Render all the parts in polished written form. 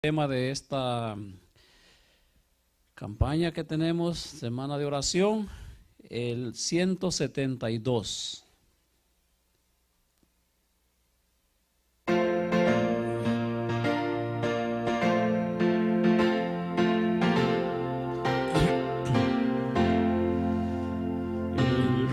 Tema de esta campaña que tenemos, Semana de Oración, el 172. El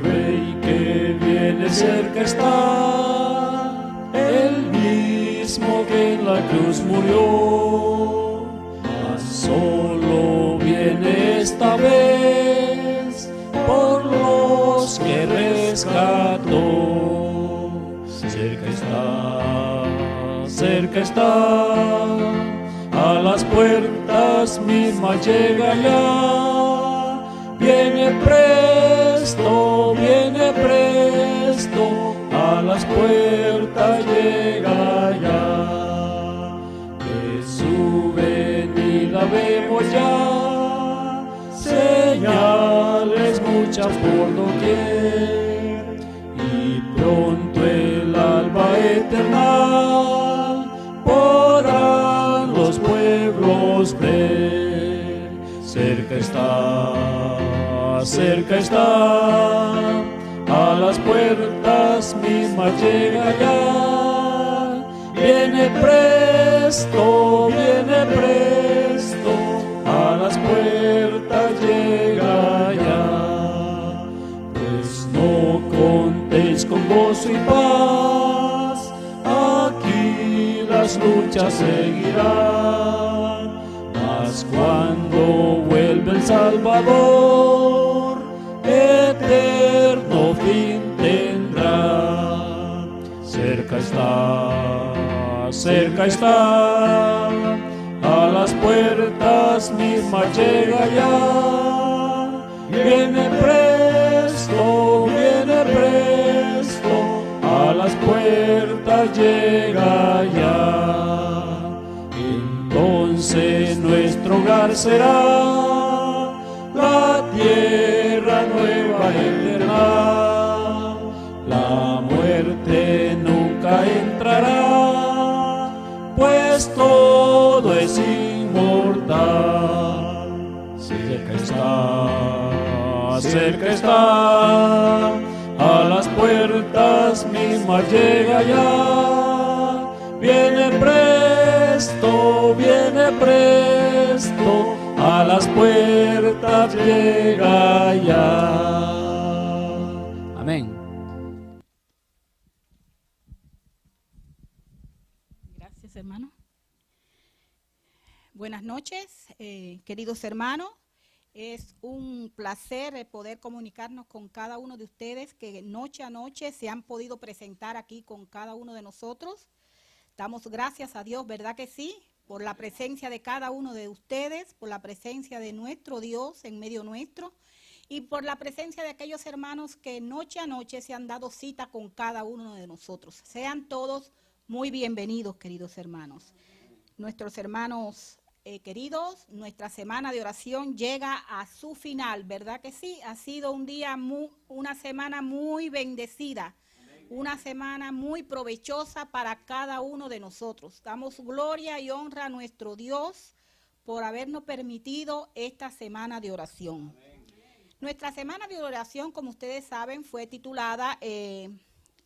Rey que viene cerca está, el mismo que en la cruz murió, mas solo viene esta vez por los que rescató. Cerca está, a las puertas mismas llega ya. Viene presto, a las puertas llega ya. De su venida vemos ya señales muchas por doquier, y pronto el alba eterna podrán los pueblos ver. Cerca está, a las puertas mismas llega ya. Viene presto, a las puertas llega ya. Pues no contéis con gozo y paz, aquí las luchas seguirán. Mas cuando vuelve el Salvador, eterno fin tendrá. Cerca está, a las puertas mismas llega ya. Viene presto, a las puertas llega ya. Entonces nuestro hogar será la tierra nueva eterna. La muerte nunca entrará, pues todo es inmortal. Cerca está, a las puertas mismas llega ya. Viene presto, a las puertas llega ya. Amén. Gracias, hermano. Buenas noches, queridos hermanos. Es un placer poder comunicarnos con cada uno de ustedes que noche a noche se han podido presentar aquí con cada uno de nosotros. Damos gracias a Dios, ¿verdad que sí? Por la presencia de cada uno de ustedes, por la presencia de nuestro Dios en medio nuestro y por la presencia de aquellos hermanos que noche a noche se han dado cita con cada uno de nosotros. Sean todos muy bienvenidos, queridos hermanos. Nuestros hermanos queridos, nuestra semana de oración llega a su final, ¿verdad que sí? Ha sido una semana muy bendecida. Una semana muy provechosa para cada uno de nosotros. Damos gloria y honra a nuestro Dios por habernos permitido esta semana de oración. Amén. Nuestra semana de oración, como ustedes saben, fue titulada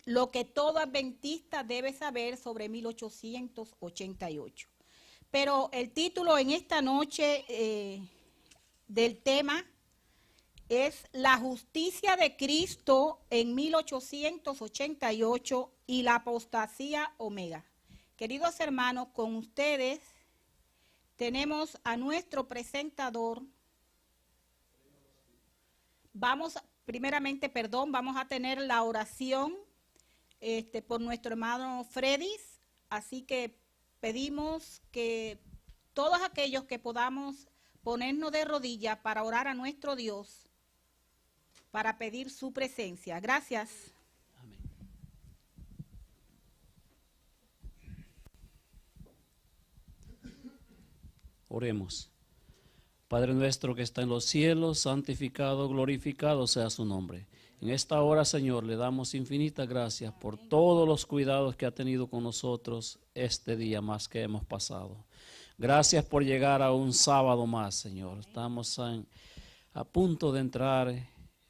Lo que todo adventista debe saber sobre 1888. Pero el título en esta noche del tema es La justicia de Cristo en 1888 y la apostasía omega. Queridos hermanos, con ustedes tenemos a nuestro presentador. Vamos a tener la oración por nuestro hermano Fredis, así que pedimos que todos aquellos que podamos ponernos de rodillas para orar a nuestro Dios, para pedir su presencia. Gracias. Amén. Oremos. Padre nuestro que está en los cielos, santificado, glorificado sea su nombre. En esta hora, Señor, le damos infinitas gracias por todos los cuidados que ha tenido con nosotros este día más que hemos pasado. Gracias por llegar a un sábado más, Señor. Estamos a punto de entrar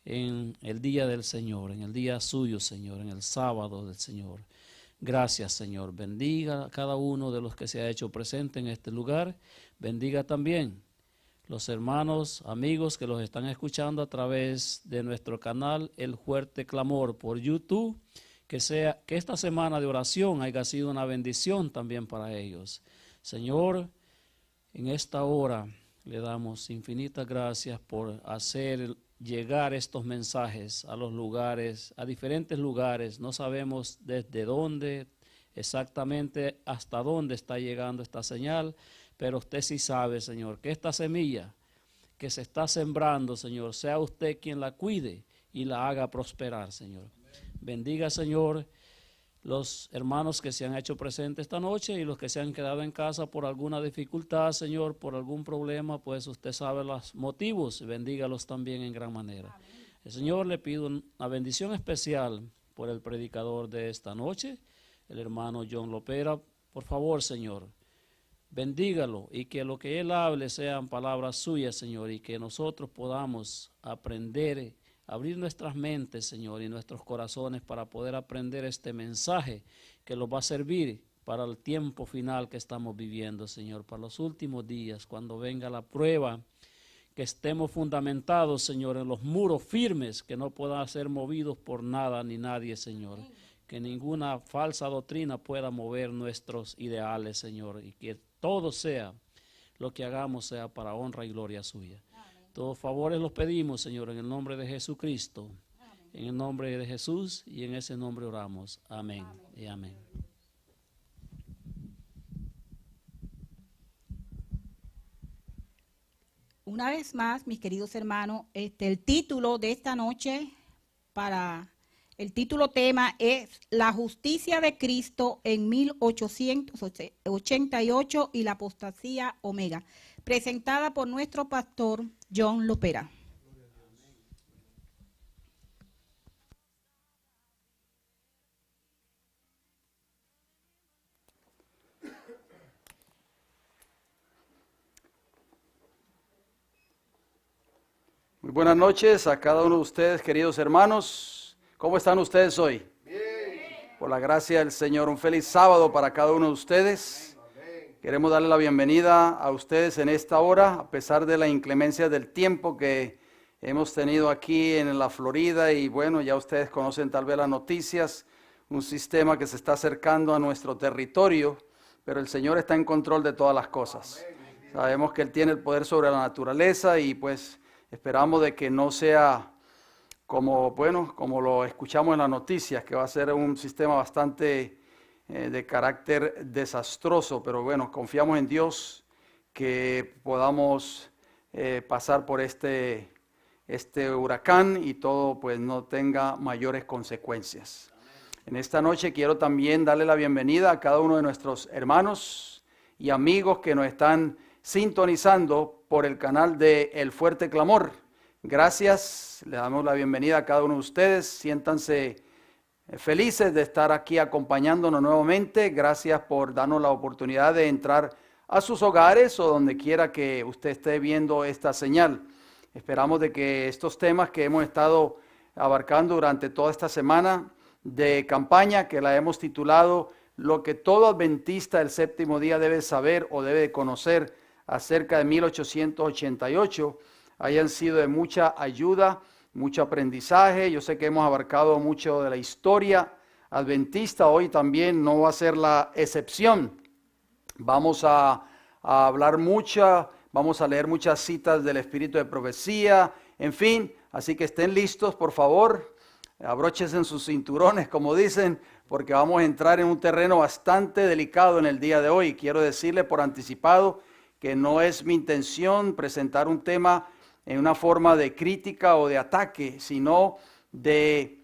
en el día del Señor, en el día suyo, Señor, en el sábado del Señor. Gracias, Señor. Bendiga a cada uno de los que se ha hecho presente en este lugar. Bendiga también los hermanos, amigos que los están escuchando a través de nuestro canal El Fuerte Clamor por YouTube. Que esta semana de oración haya sido una bendición también para ellos. Señor, en esta hora le damos infinitas gracias por hacer llegar estos mensajes a los lugares, a diferentes lugares. No sabemos desde dónde, exactamente hasta dónde está llegando esta señal, pero usted sí sabe, Señor, que esta semilla que se está sembrando, Señor, sea usted quien la cuide y la haga prosperar, Señor. Bendiga, Señor, los hermanos que se han hecho presentes esta noche y los que se han quedado en casa por alguna dificultad, Señor, por algún problema, pues usted sabe los motivos, bendígalos también en gran manera. Amén. El Señor le pido una bendición especial por el predicador de esta noche, el hermano John Lopera. Por favor, Señor, bendígalo y que lo que él hable sean palabras suyas, Señor, y que nosotros podamos aprender, abrir nuestras mentes, Señor, y nuestros corazones para poder aprender este mensaje que nos va a servir para el tiempo final que estamos viviendo, Señor, para los últimos días, cuando venga la prueba, que estemos fundamentados, Señor, en los muros firmes, que no puedan ser movidos por nada ni nadie, Señor. Que ninguna falsa doctrina pueda mover nuestros ideales, Señor, y que todo sea, lo que hagamos sea para honra y gloria suya. Todos favores los pedimos, Señor, en el nombre de Jesucristo, en el nombre de Jesús, y en ese nombre oramos. Amén y amén. Una vez más, mis queridos hermanos, el título de esta noche, el título tema es La justicia de Cristo en 1888 y la apostasía omega, presentada por nuestro pastor John Lopera. Muy buenas noches a cada uno de ustedes, queridos hermanos. ¿Cómo están ustedes hoy? Bien. Por la gracia del Señor, un feliz sábado para cada uno de ustedes. Amén. Queremos darle la bienvenida a ustedes en esta hora, a pesar de la inclemencia del tiempo que hemos tenido aquí en la Florida. Y bueno, ya ustedes conocen tal vez las noticias, un sistema que se está acercando a nuestro territorio, pero el Señor está en control de todas las cosas. Amén. Sabemos que Él tiene el poder sobre la naturaleza y pues esperamos de que no sea como lo escuchamos en las noticias, que va a ser un sistema bastante de carácter desastroso, pero bueno, confiamos en Dios que podamos pasar por este huracán y todo pues no tenga mayores consecuencias. En esta noche quiero también darle la bienvenida a cada uno de nuestros hermanos y amigos que nos están sintonizando por el canal de El Fuerte Clamor. Gracias, le damos la bienvenida a cada uno de ustedes. Siéntanse felices de estar aquí acompañándonos nuevamente. Gracias por darnos la oportunidad de entrar a sus hogares o donde quiera que usted esté viendo esta señal. Esperamos de que estos temas que hemos estado abarcando durante toda esta semana de campaña, que la hemos titulado Lo que todo adventista del séptimo día debe saber o debe de conocer acerca de 1888, hayan sido de mucha ayuda, mucho aprendizaje. Yo sé que hemos abarcado mucho de la historia adventista, hoy también no va a ser la excepción. Vamos a hablar vamos a leer muchas citas del espíritu de profecía, en fin, así que estén listos, por favor, abróchense en sus cinturones, como dicen, porque vamos a entrar en un terreno bastante delicado en el día de hoy. Quiero decirle por anticipado que no es mi intención presentar un tema en una forma de crítica o de ataque, sino de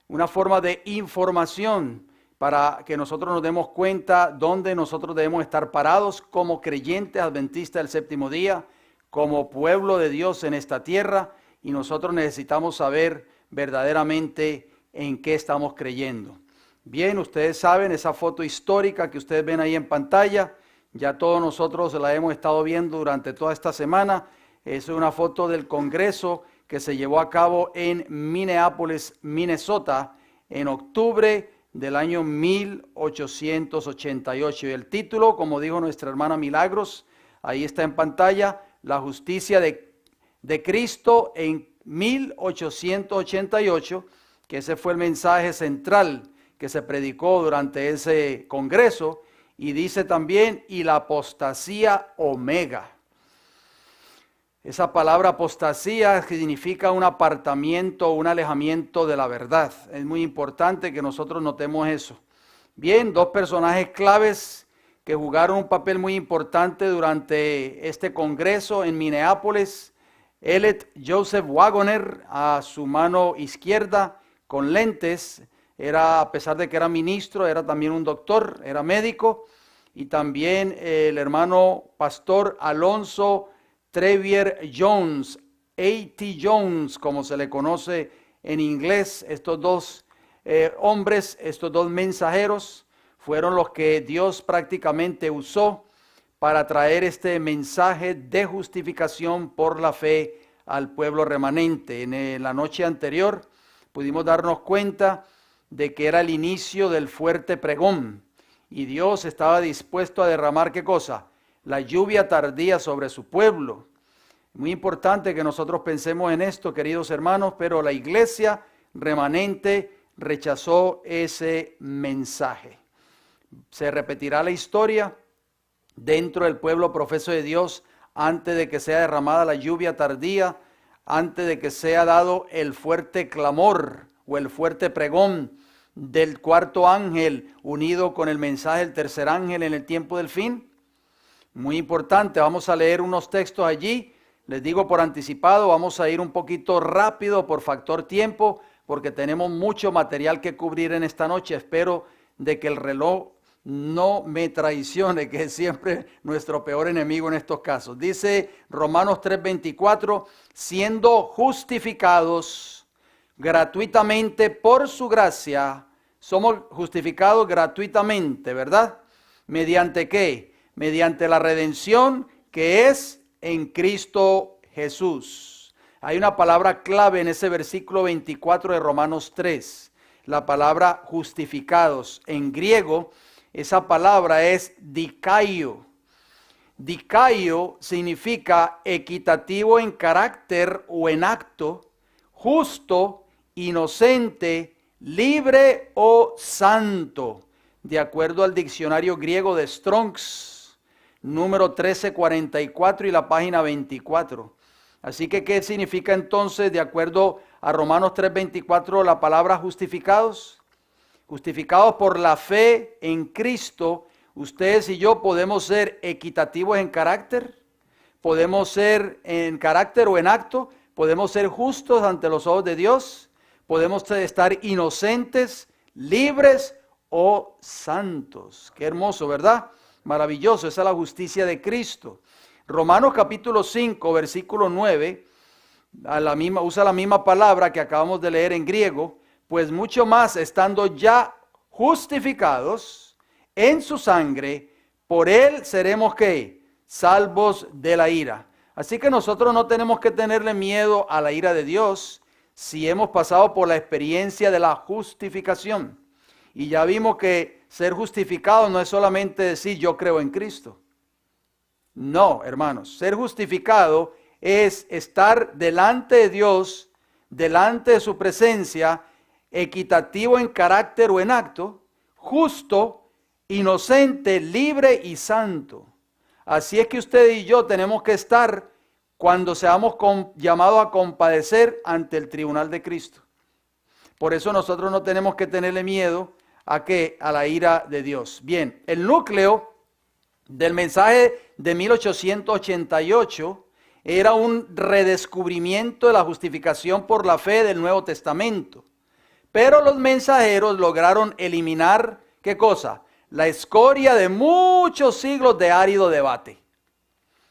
una forma de información para que nosotros nos demos cuenta dónde nosotros debemos estar parados como creyentes adventistas del séptimo día, como pueblo de Dios en esta tierra, y nosotros necesitamos saber verdaderamente en qué estamos creyendo. Bien, ustedes saben esa foto histórica que ustedes ven ahí en pantalla. Ya todos nosotros la hemos estado viendo durante toda esta semana. Es una foto del Congreso que se llevó a cabo en Minneapolis, Minnesota, en octubre del año 1888. Y el título, como dijo nuestra hermana Milagros, ahí está en pantalla, La justicia de Cristo en 1888, que ese fue el mensaje central que se predicó durante ese congreso. Y dice también, y la apostasía omega. Esa palabra apostasía significa un apartamiento, un alejamiento de la verdad. Es muy importante que nosotros notemos eso. Bien, dos personajes claves que jugaron un papel muy importante durante este congreso en Minneapolis. Elliot Joseph Wagoner, a su mano izquierda, con lentes. A pesar de que era ministro, era también un doctor, era médico. Y también el hermano pastor Alonzo Trevier Jones, A.T. Jones, como se le conoce en inglés. Estos dos hombres, estos dos mensajeros, fueron los que Dios prácticamente usó para traer este mensaje de justificación por la fe al pueblo remanente. En la noche anterior pudimos darnos cuenta de que era el inicio del fuerte pregón y Dios estaba dispuesto a derramar ¿qué cosa? La lluvia tardía sobre su pueblo. Muy importante que nosotros pensemos en esto, queridos hermanos, pero la iglesia remanente rechazó ese mensaje. Se repetirá la historia dentro del pueblo profeso de Dios antes de que sea derramada la lluvia tardía, antes de que sea dado el fuerte clamor o el fuerte pregón del cuarto ángel unido con el mensaje del tercer ángel en el tiempo del fin. Muy importante, vamos a leer unos textos allí. Les digo por anticipado, vamos a ir un poquito rápido por factor tiempo, porque tenemos mucho material que cubrir en esta noche. Espero de que el reloj no me traicione, que es siempre nuestro peor enemigo en estos casos. Dice Romanos 3:24, siendo justificados gratuitamente por su gracia, somos justificados gratuitamente, ¿verdad? ¿Mediante qué? Mediante la redención que es en Cristo Jesús. Hay una palabra clave en ese versículo 24 de Romanos 3, la palabra justificados. En griego, esa palabra es dikaio. Dikaio significa equitativo en carácter o en acto, justo, inocente, libre o santo, de acuerdo al diccionario griego de Strong's, número 1344 y la página 24. Así que, ¿qué significa entonces, de acuerdo a Romanos 3:24, la palabra justificados? Justificados por la fe en Cristo, ustedes y yo podemos ser equitativos en carácter, podemos ser en carácter o en acto, podemos ser justos ante los ojos de Dios, podemos estar inocentes, libres o santos. Qué hermoso, ¿verdad? Maravilloso, esa es la justicia de Cristo. Romanos capítulo 5, versículo 9, usa la misma palabra que acabamos de leer en griego, pues mucho más estando ya justificados en su sangre, por él seremos ¿qué? Salvos de la ira. Así que nosotros no tenemos que tenerle miedo a la ira de Dios si hemos pasado por la experiencia de la justificación. Y ya vimos que ser justificado no es solamente decir yo creo en Cristo. No, hermanos, ser justificado es estar delante de Dios, delante de su presencia, equitativo en carácter o en acto, justo, inocente, libre y santo. Así es que usted y yo tenemos que estar cuando seamos llamados a compadecer ante el tribunal de Cristo. Por eso nosotros no tenemos que tenerle miedo a ¿qué? A la ira de Dios. Bien, el núcleo del mensaje de 1888 era un redescubrimiento de la justificación por la fe del Nuevo Testamento. Pero los mensajeros lograron eliminar, ¿qué cosa? La escoria de muchos siglos de árido debate.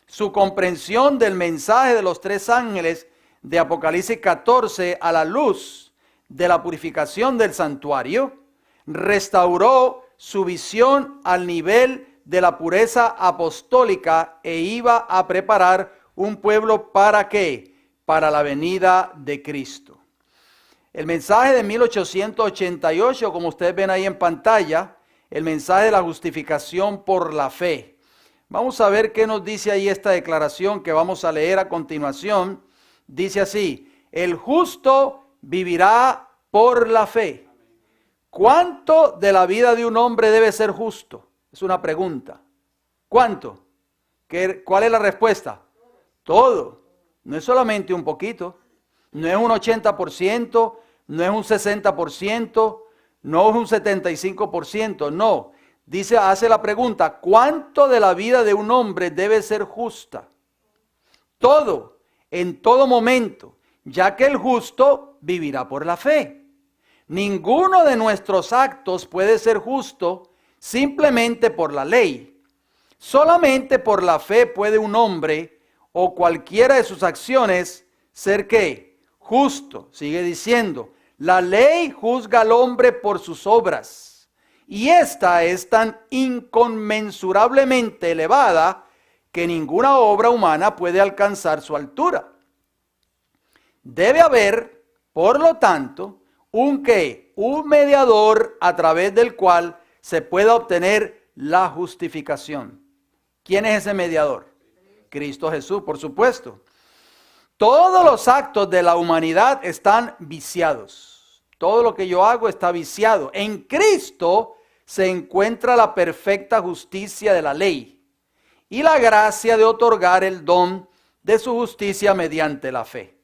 Su comprensión del mensaje de los tres ángeles de Apocalipsis 14 a la luz de la purificación del santuario, restauró su visión al nivel de la pureza apostólica e iba a preparar un pueblo ¿para qué? Para la venida de Cristo. El mensaje de 1888, como ustedes ven ahí en pantalla, el mensaje de la justificación por la fe. Vamos a ver qué nos dice ahí esta declaración que vamos a leer a continuación. Dice así: el justo vivirá por la fe. ¿Cuánto de la vida de un hombre debe ser justo? Es una pregunta. ¿Cuánto? ¿Cuál es la respuesta? Todo. No es solamente un poquito. No es un 80%, no es un 60%, no es un 75%, no. Dice, hace la pregunta, ¿cuánto de la vida de un hombre debe ser justa? Todo, en todo momento, ya que el justo vivirá por la fe. Ninguno de nuestros actos puede ser justo simplemente por la ley. Solamente por la fe puede un hombre o cualquiera de sus acciones ser ¿qué? Justo. Sigue diciendo, la ley juzga al hombre por sus obras, y esta es tan inconmensurablemente elevada que ninguna obra humana puede alcanzar su altura. Debe haber, por lo tanto, un mediador a través del cual se pueda obtener la justificación. ¿Quién es ese mediador? Cristo Jesús, por supuesto. Todos los actos de la humanidad están viciados. Todo lo que yo hago está viciado. En Cristo se encuentra la perfecta justicia de la ley y la gracia de otorgar el don de su justicia mediante la fe.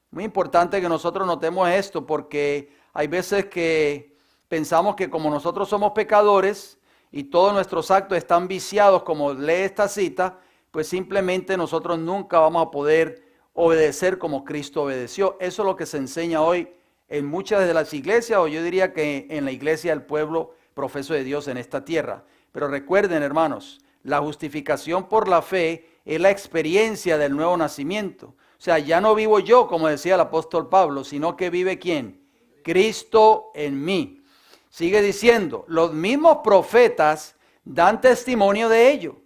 Muy importante que nosotros notemos esto, porque hay veces que pensamos que como nosotros somos pecadores y todos nuestros actos están viciados, como lee esta cita, pues simplemente nosotros nunca vamos a poder obedecer como Cristo obedeció. Eso es lo que se enseña hoy en muchas de las iglesias, o yo diría que en la iglesia del pueblo profeso de Dios en esta tierra. Pero recuerden, hermanos, la justificación por la fe es la experiencia del nuevo nacimiento. O sea, ya no vivo yo, como decía el apóstol Pablo, sino que vive ¿quién? Cristo en mí. Sigue diciendo, los mismos profetas dan testimonio de ello,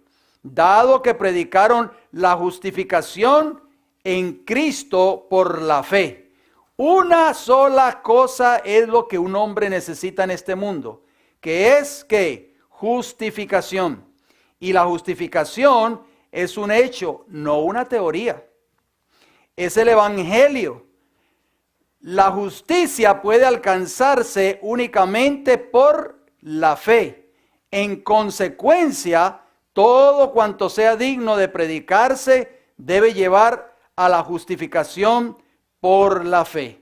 dado que predicaron la justificación en Cristo por la fe. Una sola cosa es lo que un hombre necesita en este mundo, que es ¿qué? Justificación. Y la justificación es un hecho, no una teoría. Es el evangelio. La justicia puede alcanzarse únicamente por la fe. En consecuencia, todo cuanto sea digno de predicarse debe llevar a la justificación por la fe.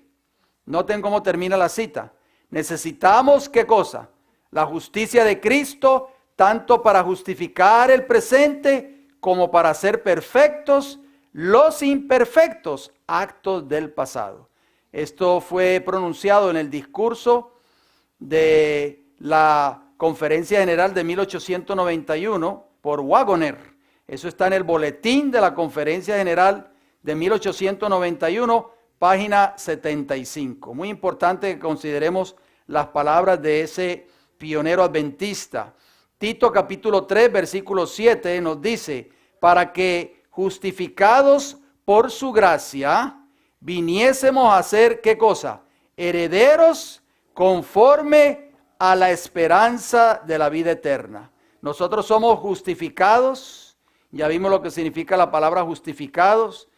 Noten cómo termina la cita. Necesitamos ¿qué cosa? La justicia de Cristo, tanto para justificar el presente como para hacer perfectos los imperfectos actos del pasado. Esto fue pronunciado en el discurso de la Conferencia General de 1891 por Wagoner. Eso está en el boletín de la Conferencia General de 1891, página 75. Muy importante que consideremos las palabras de ese pionero adventista. Tito capítulo 3, versículo 7 nos dice, para que justificados por su gracia, viniésemos a ser, ¿qué cosa? Herederos conforme a la esperanza de la vida eterna. Nosotros somos justificados, ya vimos lo que significa la palabra justificados,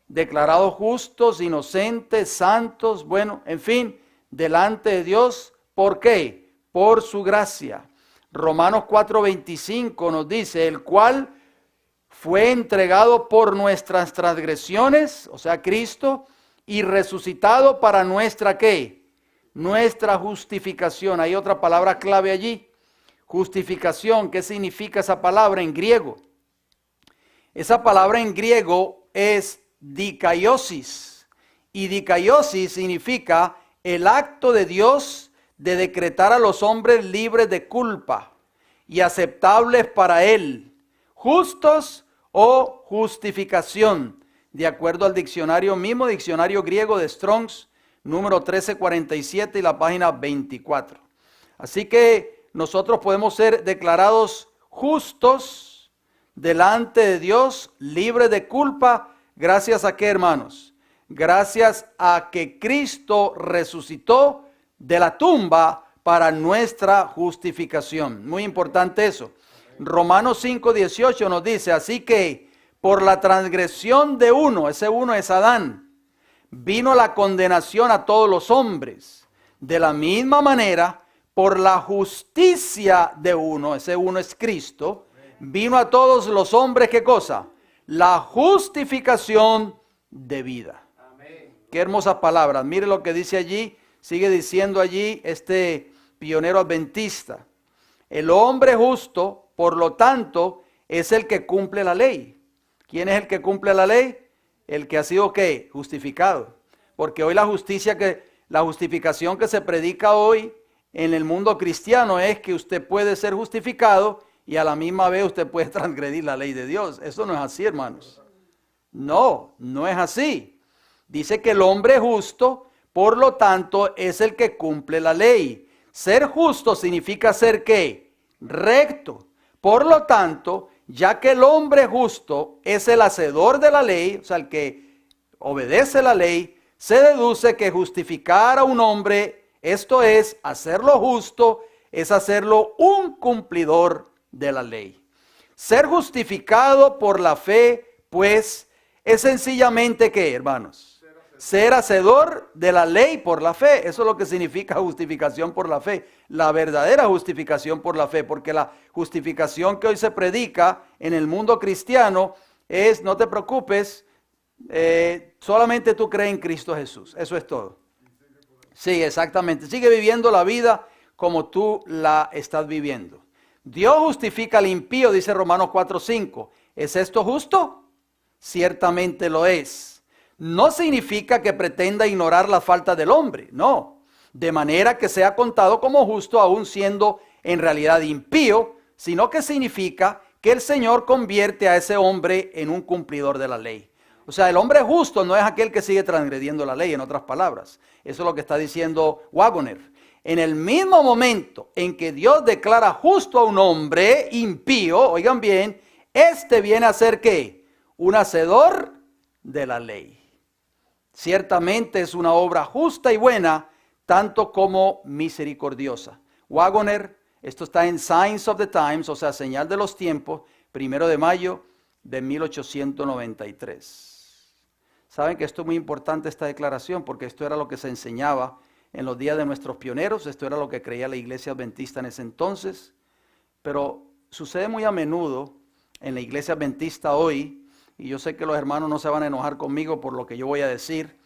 declarados justos, inocentes, santos, bueno, en fin, delante de Dios. ¿Por qué? Por su gracia. Romanos 4:25 nos dice, el cual fue entregado por nuestras transgresiones, o sea, Cristo, y resucitado para nuestra, ¿qué? Nuestra justificación. Hay otra palabra clave allí, justificación. ¿Qué significa esa palabra en griego? Esa palabra en griego es dikaiosis, y dikaiosis significa el acto de Dios de decretar a los hombres libres de culpa y aceptables para Él, justos o justificación, de acuerdo al diccionario, mismo diccionario griego de Strong's, número 1347 y la página 24. Así que nosotros podemos ser declarados justos delante de Dios, libres de culpa. ¿Gracias a qué, hermanos? Gracias a que Cristo resucitó de la tumba para nuestra justificación. Muy importante eso. Romanos 5:18 nos dice, así que por la transgresión de uno, ese uno es Adán, vino la condenación a todos los hombres. De la misma manera, por la justicia de uno, ese uno es Cristo, vino a todos los hombres, ¿qué cosa? La justificación de vida. Qué hermosas palabras. Mire lo que dice allí, sigue diciendo allí este pionero adventista. El hombre justo, por lo tanto, es el que cumple la ley. ¿Quién es el que cumple la ley? El que ha sido, ¿qué? Justificado. Porque hoy la justificación que se predica hoy en el mundo cristiano es que usted puede ser justificado y a la misma vez usted puede transgredir la ley de Dios. Eso no es así, hermanos. No, no es así. Dice que el hombre justo, por lo tanto, es el que cumple la ley. Ser justo significa ser, ¿qué? Recto. Por lo tanto, ya que el hombre justo es el hacedor de la ley, o sea, el que obedece la ley, se deduce que justificar a un hombre, esto es, hacerlo justo, es hacerlo un cumplidor de la ley. Ser justificado por la fe, pues, es sencillamente, ¿qué, hermanos? Ser hacedor de la ley por la fe. Eso es lo que significa justificación por la fe. La verdadera justificación por la fe. Porque la justificación que hoy se predica en el mundo cristiano es, no te preocupes, solamente tú crees en Cristo Jesús. Eso es todo. Sí, exactamente. Sigue viviendo la vida como tú la estás viviendo. Dios justifica al impío, dice Romanos 4:5. ¿Es esto justo? Ciertamente lo es. No significa que pretenda ignorar la falta del hombre, no. De manera que sea contado como justo aún siendo en realidad impío, sino que significa que el Señor convierte a ese hombre en un cumplidor de la ley. O sea, el hombre justo no es aquel que sigue transgrediendo la ley, en otras palabras. Eso es lo que está diciendo Waggoner. En el mismo momento en que Dios declara justo a un hombre impío, oigan bien, este viene a ser ¿qué? Un hacedor de la ley. Ciertamente es una obra justa y buena, tanto como misericordiosa. Waggoner, esto está en Signs of the Times, o sea, señal de los tiempos, 1 de mayo de 1893. Saben que esto es muy importante, esta declaración, porque esto era lo que se enseñaba en los días de nuestros pioneros, esto era lo que creía la iglesia adventista en ese entonces, pero sucede muy a menudo en la iglesia adventista hoy, y yo sé que los hermanos no se van a enojar conmigo por lo que yo voy a decir,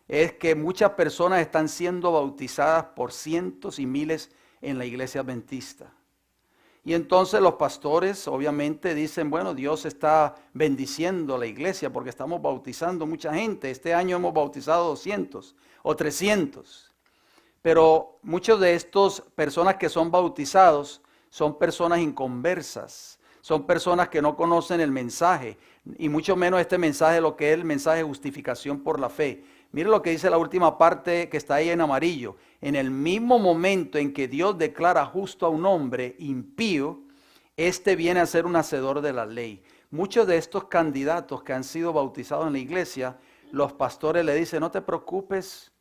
es que muchas personas están siendo bautizadas por cientos y miles en la iglesia adventista. Y entonces los pastores obviamente dicen, bueno, Dios está bendiciendo la iglesia porque estamos bautizando mucha gente. Este año hemos bautizado 200 o 300. Pero muchos de estos personas que son bautizados son personas inconversas. Son personas que no conocen el mensaje, y mucho menos este mensaje, lo que es el mensaje de justificación por la fe. Mire lo que dice la última parte que está ahí en amarillo. En el mismo momento en que Dios declara justo a un hombre impío, este viene a ser un hacedor de la ley. Muchos de estos candidatos que han sido bautizados en la iglesia, los pastores le dicen, no te preocupes,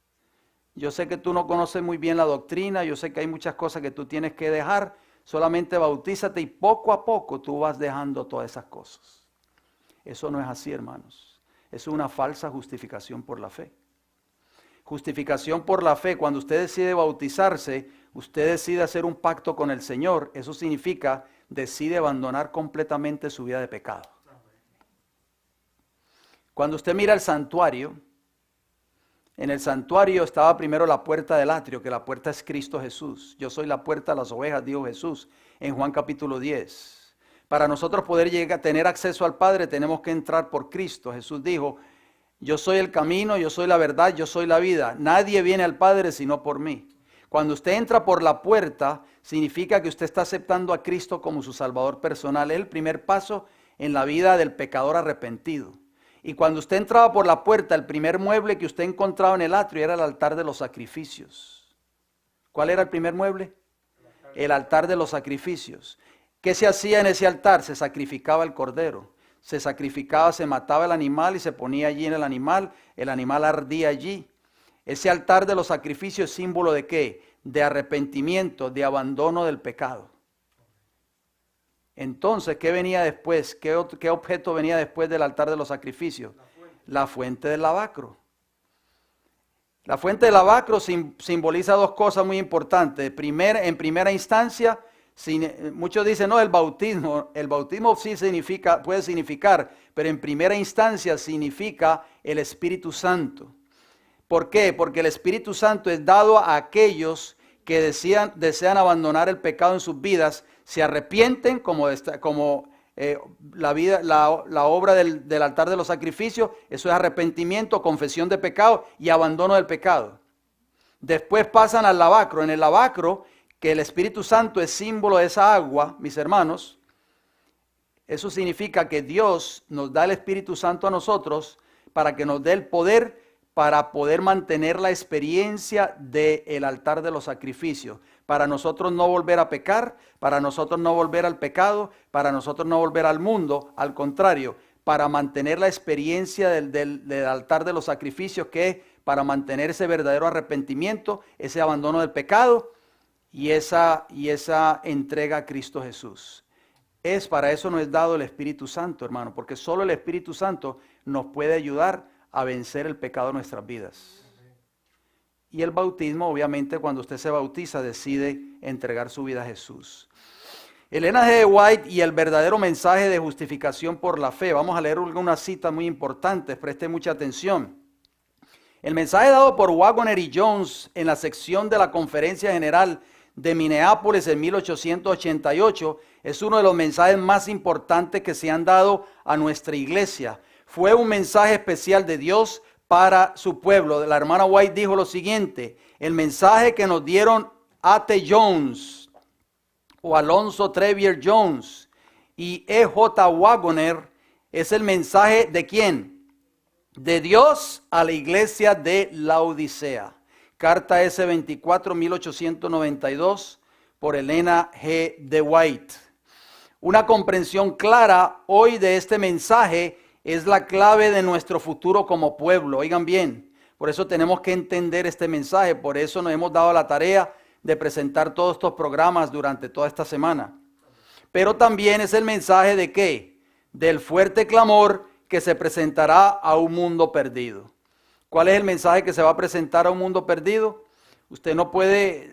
yo sé que tú no conoces muy bien la doctrina, yo sé que hay muchas cosas que tú tienes que dejar, solamente bautízate y poco a poco tú vas dejando todas esas cosas. Eso no es así, hermanos. Es una falsa justificación por la fe. Justificación por la fe, cuando usted decide bautizarse, usted decide hacer un pacto con el Señor. Eso significa, decide abandonar completamente su vida de pecado. Cuando usted mira el santuario, en el santuario estaba primero la puerta del atrio, que la puerta es Cristo Jesús. Yo soy la puerta de las ovejas, dijo Jesús en Juan capítulo 10. Para nosotros poder tener acceso al Padre tenemos que entrar por Cristo. Jesús dijo, yo soy el camino, yo soy la verdad, yo soy la vida. Nadie viene al Padre sino por mí. Cuando usted entra por la puerta, significa que usted está aceptando a Cristo como su Salvador personal. Es el primer paso en la vida del pecador arrepentido. Y cuando usted entraba por la puerta, el primer mueble que usted encontraba en el atrio era el altar de los sacrificios. ¿Cuál era el primer mueble? El altar de los sacrificios. ¿Qué se hacía en ese altar? Se sacrificaba el cordero. Se sacrificaba, se mataba el animal y se ponía allí en el animal ardía allí. Ese altar de los sacrificios es símbolo de ¿qué? De arrepentimiento, de abandono del pecado. Entonces, ¿qué venía después? ¿Qué objeto venía después del altar de los sacrificios? La fuente del lavacro. La fuente del lavacro simboliza dos cosas muy importantes. En primera instancia, muchos dicen, no, el bautismo sí puede significar, pero en primera instancia significa el Espíritu Santo. ¿Por qué? Porque el Espíritu Santo es dado a aquellos que desean abandonar el pecado en sus vidas, se arrepienten como la obra del altar de los sacrificios. Eso es arrepentimiento, confesión de pecado y abandono del pecado. Después pasan al lavacro. En el lavacro, que el Espíritu Santo es símbolo de esa agua, mis hermanos, eso significa que Dios nos da el Espíritu Santo a nosotros para que nos dé el poder para poder mantener la experiencia del altar de los sacrificios, para nosotros no volver a pecar, para nosotros no volver al pecado, para nosotros no volver al mundo, al contrario, para mantener la experiencia del altar de los sacrificios, que es para mantener ese verdadero arrepentimiento, ese abandono del pecado y esa entrega a Cristo Jesús. Para eso nos es dado el Espíritu Santo, hermano, porque solo el Espíritu Santo nos puede ayudar a vencer el pecado en nuestras vidas. Y el bautismo, obviamente, cuando usted se bautiza, decide entregar su vida a Jesús. Elena G. de White y el verdadero mensaje de justificación por la fe. Vamos a leer algunas citas muy importantes, preste mucha atención. El mensaje dado por Waggoner y Jones en la sección de la Conferencia General de Minneapolis en 1888 es uno de los mensajes más importantes que se han dado a nuestra iglesia. Fue un mensaje especial de Dios para su pueblo. La hermana White dijo lo siguiente: el mensaje que nos dieron A.T. Jones o Alonzo Trevier Jones y E.J. Waggoner es el mensaje ¿de quién? De Dios a la iglesia de Laodicea. Carta S24, 1892, por Elena G. de White. Una comprensión clara hoy de este mensaje es la clave de nuestro futuro como pueblo. Oigan bien, por eso tenemos que entender este mensaje, por eso nos hemos dado la tarea de presentar todos estos programas durante toda esta semana. Pero también es el mensaje de ¿qué? Del fuerte clamor que se presentará a un mundo perdido. ¿Cuál es el mensaje que se va a presentar a un mundo perdido? Usted no puede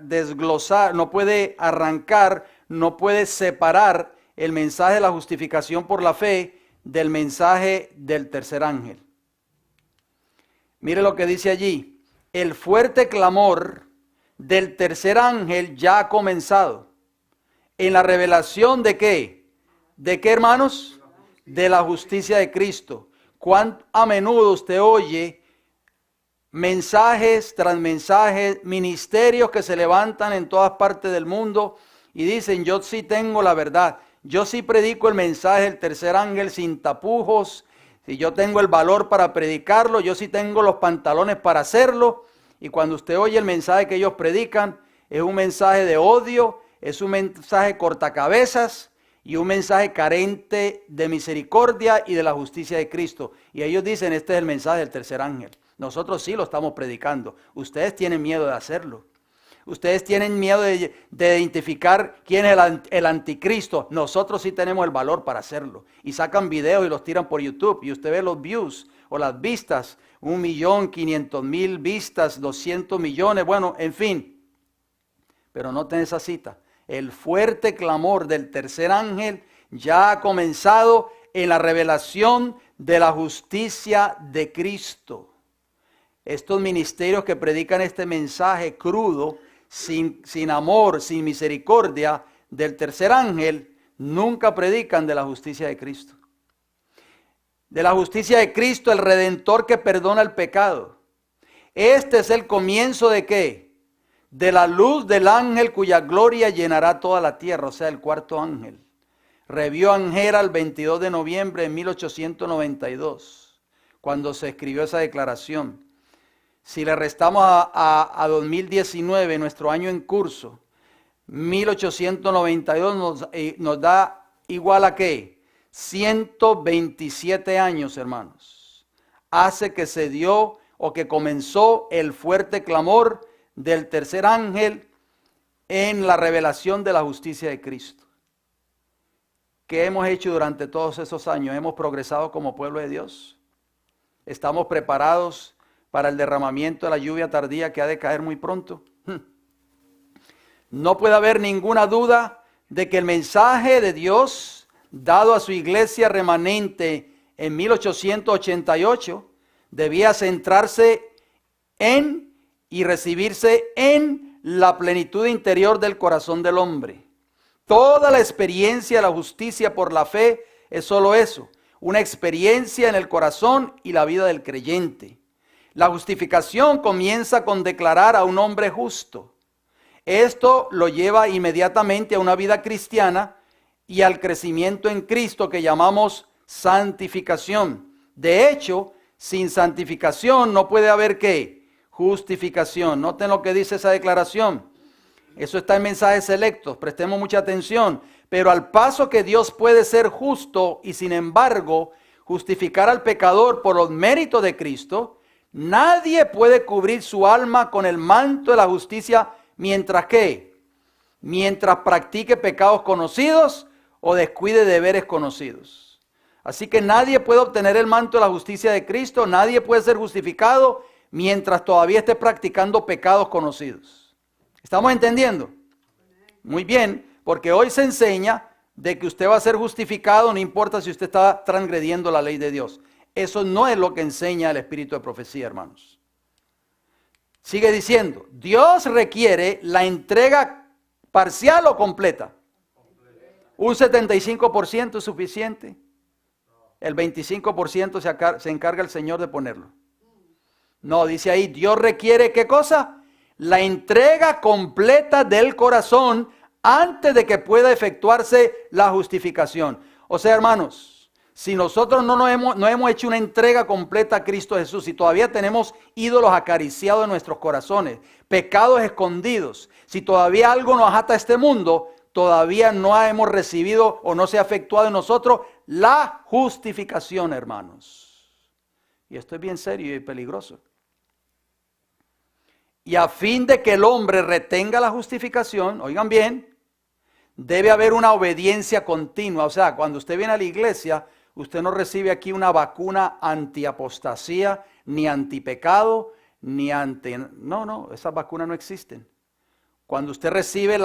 desglosar, no puede arrancar, no puede separar el mensaje de la justificación por la fe del mensaje del tercer ángel. Mire lo que dice allí: el fuerte clamor del tercer ángel ya ha comenzado. En la revelación ¿de qué? ¿De qué, hermanos? De la justicia de Cristo. ¿Cuán a menudo usted oye mensajes tras mensajes, ministerios que se levantan en todas partes del mundo y dicen: yo sí tengo la verdad, yo sí predico el mensaje del tercer ángel sin tapujos, si yo tengo el valor para predicarlo, yo sí tengo los pantalones para hacerlo? Y cuando usted oye el mensaje que ellos predican, es un mensaje de odio, es un mensaje cortacabezas y un mensaje carente de misericordia y de la justicia de Cristo. Y ellos dicen: este es el mensaje del tercer ángel. Nosotros sí lo estamos predicando. Ustedes tienen miedo de hacerlo. Ustedes tienen miedo de identificar quién es el anticristo. Nosotros sí tenemos el valor para hacerlo. Y sacan videos y los tiran por YouTube. Y usted ve los views o las vistas. 1.500.000 vistas, 200 millones. Bueno, en fin. Pero noten esa cita. El fuerte clamor del tercer ángel ya ha comenzado en la revelación de la justicia de Cristo. Estos ministerios que predican este mensaje crudo, sin amor, sin misericordia del tercer ángel, nunca predican de la justicia de Cristo. De la justicia de Cristo, el Redentor que perdona el pecado. Este es el comienzo ¿de qué? De la luz del ángel cuya gloria llenará toda la tierra, o sea, el cuarto ángel. Revió Angera el 22 de noviembre de 1892, cuando se escribió esa declaración. Si le restamos a 2019, nuestro año en curso, 1892 nos da igual a ¿qué? 127 años, hermanos. Hace que se dio o que comenzó el fuerte clamor del tercer ángel en la revelación de la justicia de Cristo. ¿Qué hemos hecho durante todos esos años? ¿Hemos progresado como pueblo de Dios? ¿Estamos preparados para el derramamiento de la lluvia tardía que ha de caer muy pronto? No puede haber ninguna duda de que el mensaje de Dios dado a su iglesia remanente en 1888 debía centrarse en y recibirse en la plenitud interior del corazón del hombre. Toda la experiencia de la justicia por la fe es solo eso, una experiencia en el corazón y la vida del creyente. La justificación comienza con declarar a un hombre justo. Esto lo lleva inmediatamente a una vida cristiana y al crecimiento en Cristo que llamamos santificación. De hecho, sin santificación no puede haber ¿qué? Justificación. Noten lo que dice esa declaración. Eso está en Mensajes Selectos, prestemos mucha atención. Pero al paso que Dios puede ser justo y sin embargo justificar al pecador por los méritos de Cristo, nadie puede cubrir su alma con el manto de la justicia mientras ¿qué? Mientras practique pecados conocidos o descuide deberes conocidos. Así que nadie puede obtener el manto de la justicia de Cristo, nadie puede ser justificado mientras todavía esté practicando pecados conocidos. ¿Estamos entendiendo? Muy bien, porque hoy se enseña de que usted va a ser justificado, no importa si usted está transgrediendo la ley de Dios. Eso no es lo que enseña el espíritu de profecía, hermanos. Sigue diciendo, Dios requiere la entrega parcial o completa. Un 75% es suficiente. El 25% se encarga el Señor de ponerlo. No, dice ahí, Dios requiere ¿qué cosa? La entrega completa del corazón antes de que pueda efectuarse la justificación. O sea, hermanos, si nosotros no hemos hecho una entrega completa a Cristo Jesús, si todavía tenemos ídolos acariciados en nuestros corazones, pecados escondidos, si todavía algo nos ata a este mundo, todavía no hemos recibido o no se ha efectuado en nosotros la justificación, hermanos. Y esto es bien serio y peligroso. Y a fin de que el hombre retenga la justificación, oigan bien, debe haber una obediencia continua. O sea, cuando usted viene a la iglesia, usted no recibe aquí una vacuna antiapostasía, ni antipecado, ni anti... No, esas vacunas no existen. Cuando usted recibe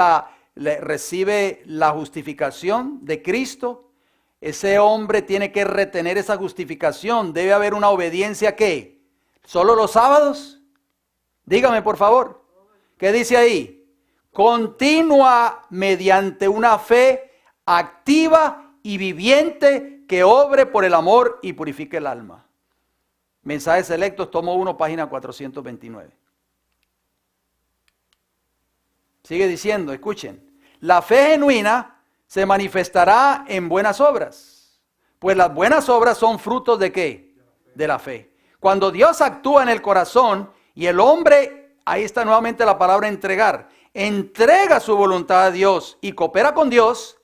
la justificación de Cristo, ese hombre tiene que retener esa justificación. Debe haber una obediencia, ¿qué? ¿Solo los sábados? Dígame, por favor. ¿Qué dice ahí? Continua mediante una fe activa y viviente que obre por el amor y purifique el alma. Mensajes Selectos, tomo 1, página 429. Sigue diciendo, escuchen. La fe genuina se manifestará en buenas obras. Pues las buenas obras son frutos ¿de qué? De la fe. Cuando Dios actúa en el corazón y el hombre, ahí está nuevamente la palabra entregar, entrega su voluntad a Dios y coopera con Dios,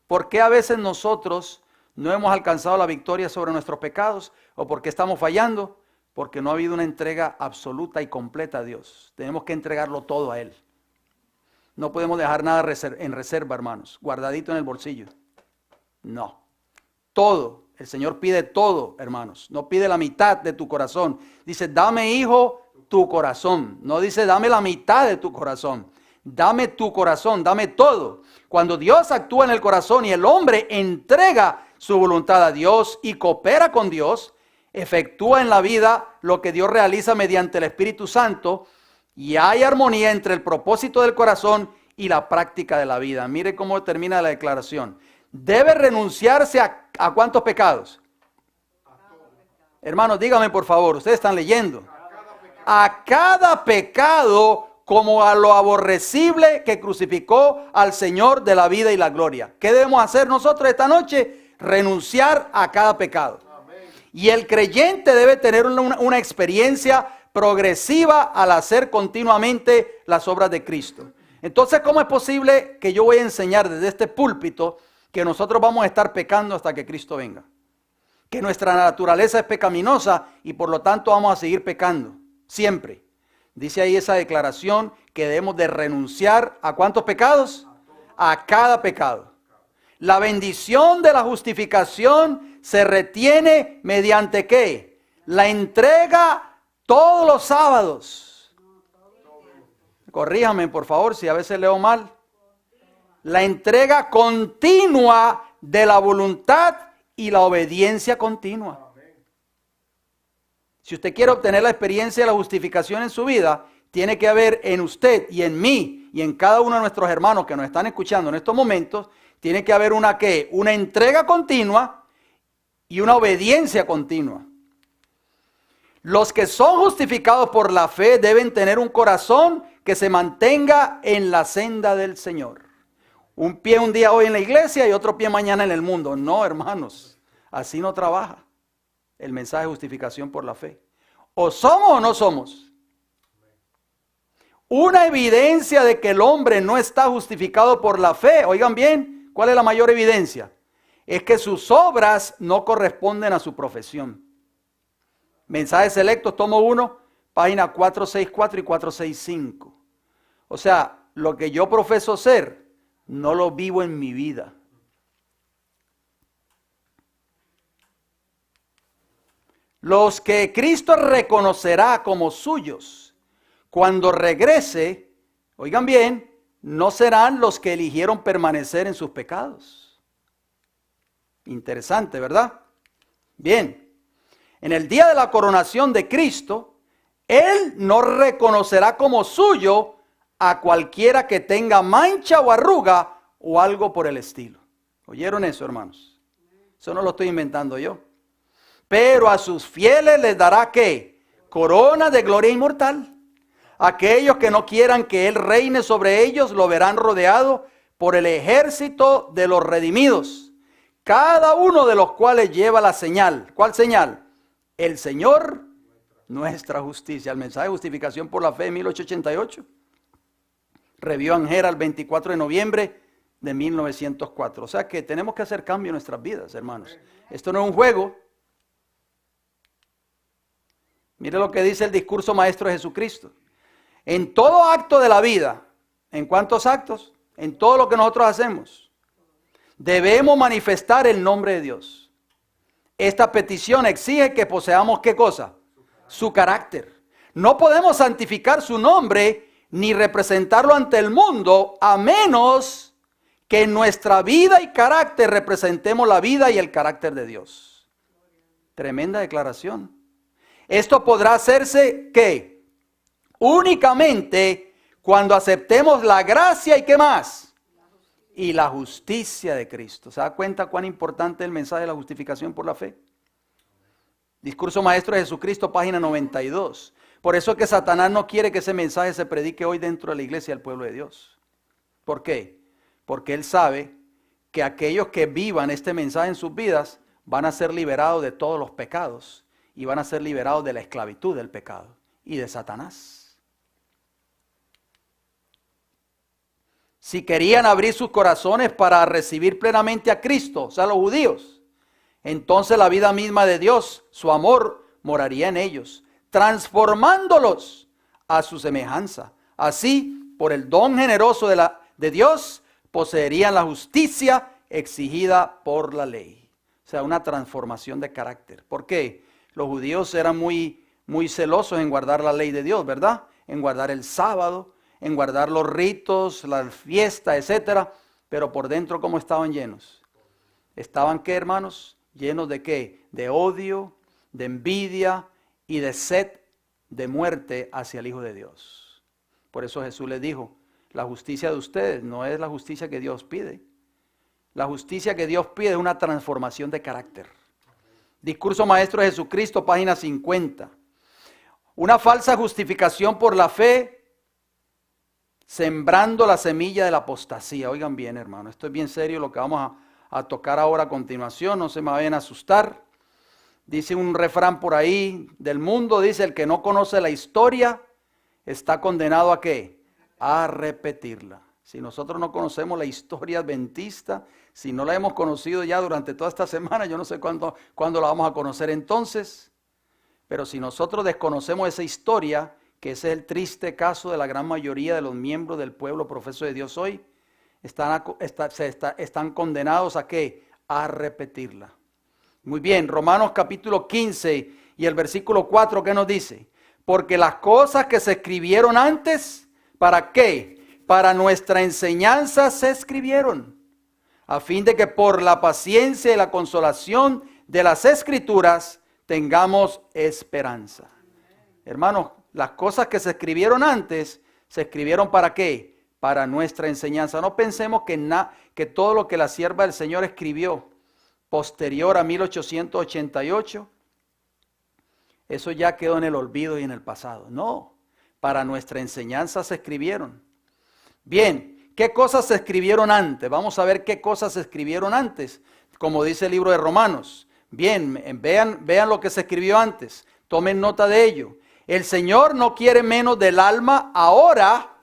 ¿por qué a veces nosotros no hemos alcanzado la victoria sobre nuestros pecados? ¿O por qué estamos fallando? Porque no ha habido una entrega absoluta y completa a Dios. Tenemos que entregarlo todo a Él. No podemos dejar nada en reserva, hermanos, guardadito en el bolsillo. No. Todo. El Señor pide todo, hermanos. No pide la mitad de tu corazón. Dice, dame, hijo, tu corazón. No dice, dame la mitad de tu corazón. Dame tu corazón, dame todo. Cuando Dios actúa en el corazón y el hombre entrega su voluntad a Dios y coopera con Dios, efectúa en la vida lo que Dios realiza mediante el Espíritu Santo, y hay armonía entre el propósito del corazón y la práctica de la vida. Mire cómo termina la declaración. Debe renunciarse a ¿cuántos pecados? Hermanos, díganme por favor, ustedes están leyendo. A cada pecado como a lo aborrecible que crucificó al Señor de la vida y la gloria. ¿Qué debemos hacer nosotros esta noche? Renunciar a cada pecado. Y el creyente debe tener una experiencia progresiva al hacer continuamente las obras de Cristo. Entonces, ¿cómo es posible que yo voy a enseñar desde este púlpito que nosotros vamos a estar pecando hasta que Cristo venga? Que nuestra naturaleza es pecaminosa y por lo tanto vamos a seguir pecando, siempre. Dice ahí esa declaración que debemos de renunciar ¿a cuántos pecados? A cada pecado. La bendición de la justificación se retiene mediante ¿qué? La entrega todos los sábados. Corríjame, por favor, si a veces leo mal. La entrega continua de la voluntad y la obediencia continua. Si usted quiere obtener la experiencia de la justificación en su vida, tiene que haber en usted y en mí y en cada uno de nuestros hermanos que nos están escuchando en estos momentos, tiene que haber una ¿qué? Una entrega continua y una obediencia continua. Los que son justificados por la fe deben tener un corazón que se mantenga en la senda del Señor. Un pie un día hoy en la iglesia y otro pie mañana en el mundo. No, hermanos, así no trabaja el mensaje de justificación por la fe. O somos o no somos. Una evidencia de que el hombre no está justificado por la fe, oigan bien, ¿cuál es la mayor evidencia? Es que sus obras no corresponden a su profesión. Mensajes selectos, tomo 1, página 464 y 465. O sea, lo que yo profeso ser, no lo vivo en mi vida. Los que Cristo reconocerá como suyos cuando regrese, oigan bien, no serán los que eligieron permanecer en sus pecados. Interesante, ¿verdad? Bien, en el día de la coronación de Cristo, Él no reconocerá como suyo a cualquiera que tenga mancha o arruga o algo por el estilo. ¿Oyeron eso, hermanos? Eso no lo estoy inventando yo. Pero a sus fieles les dará ¿qué? Corona de gloria inmortal. Aquellos que no quieran que Él reine sobre ellos lo verán rodeado por el ejército de los redimidos, cada uno de los cuales lleva la señal. ¿Cuál señal? El Señor, nuestra justicia. El mensaje de justificación por la fe de 1888. Revió Angera el 24 de noviembre de 1904. O sea que tenemos que hacer cambio en nuestras vidas, hermanos. Esto no es un juego. Mire lo que dice el discurso maestro de Jesucristo. En todo acto de la vida, ¿en cuántos actos? En todo lo que nosotros hacemos, debemos manifestar el nombre de Dios. Esta petición exige que poseamos ¿qué cosa? Su carácter. No podemos santificar su nombre ni representarlo ante el mundo a menos que en nuestra vida y carácter representemos la vida y el carácter de Dios. Tremenda declaración. Esto podrá hacerse ¿qué? Únicamente cuando aceptemos la gracia y ¿qué más? Y la justicia de Cristo. ¿Se da cuenta cuán importante es el mensaje de la justificación por la fe? Discurso maestro de Jesucristo, página 92. Por eso es que Satanás no quiere que ese mensaje se predique hoy dentro de la iglesia del pueblo de Dios. ¿Por qué? Porque él sabe que aquellos que vivan este mensaje en sus vidas van a ser liberados de todos los pecados y van a ser liberados de la esclavitud del pecado y de Satanás. Si querían abrir sus corazones para recibir plenamente a Cristo, o sea, los judíos, entonces la vida misma de Dios, su amor, moraría en ellos, transformándolos a su semejanza. Así, por el don generoso de Dios, poseerían la justicia exigida por la ley. O sea, una transformación de carácter. ¿Por qué? Los judíos eran muy celosos en guardar la ley de Dios, ¿verdad? En guardar el sábado, en guardar los ritos, la fiesta, etcétera, pero por dentro ¿cómo estaban llenos? ¿Estaban qué, hermanos? ¿Llenos de qué? De odio, de envidia y de sed de muerte hacia el Hijo de Dios. Por eso Jesús les dijo, la justicia de ustedes no es la justicia que Dios pide. La justicia que Dios pide es una transformación de carácter. Discurso maestro de Jesucristo, página 50. Una falsa justificación por la fe, sembrando la semilla de la apostasía. Oigan bien, hermano, esto es bien serio lo que vamos a tocar ahora a continuación, no se me vayan a asustar. Dice un refrán por ahí del mundo, dice, el que no conoce la historia está condenado ¿a qué? a repetirla. Si nosotros no conocemos la historia adventista, si no la hemos conocido ya durante toda esta semana, yo no sé cuándo la vamos a conocer entonces, pero si nosotros desconocemos esa historia, que ese es el triste caso de la gran mayoría de los miembros del pueblo profeso de Dios hoy, están condenados ¿a qué? A repetirla. Muy bien, Romanos capítulo 15 y el versículo 4, ¿qué nos dice? Porque las cosas que se escribieron antes, ¿para qué? Para nuestra enseñanza se escribieron, a fin de que por la paciencia y la consolación de las Escrituras tengamos esperanza. Hermanos, las cosas que se escribieron antes, se escribieron ¿para qué? Para nuestra enseñanza. No pensemos que todo lo que la sierva del Señor escribió posterior a 1888, eso ya quedó en el olvido y en el pasado. No, para nuestra enseñanza se escribieron. Bien, ¿qué cosas se escribieron antes? Vamos a ver qué cosas se escribieron antes, como dice el libro de Romanos. Bien, vean lo que se escribió antes, tomen nota de ello. El Señor no quiere menos del alma ahora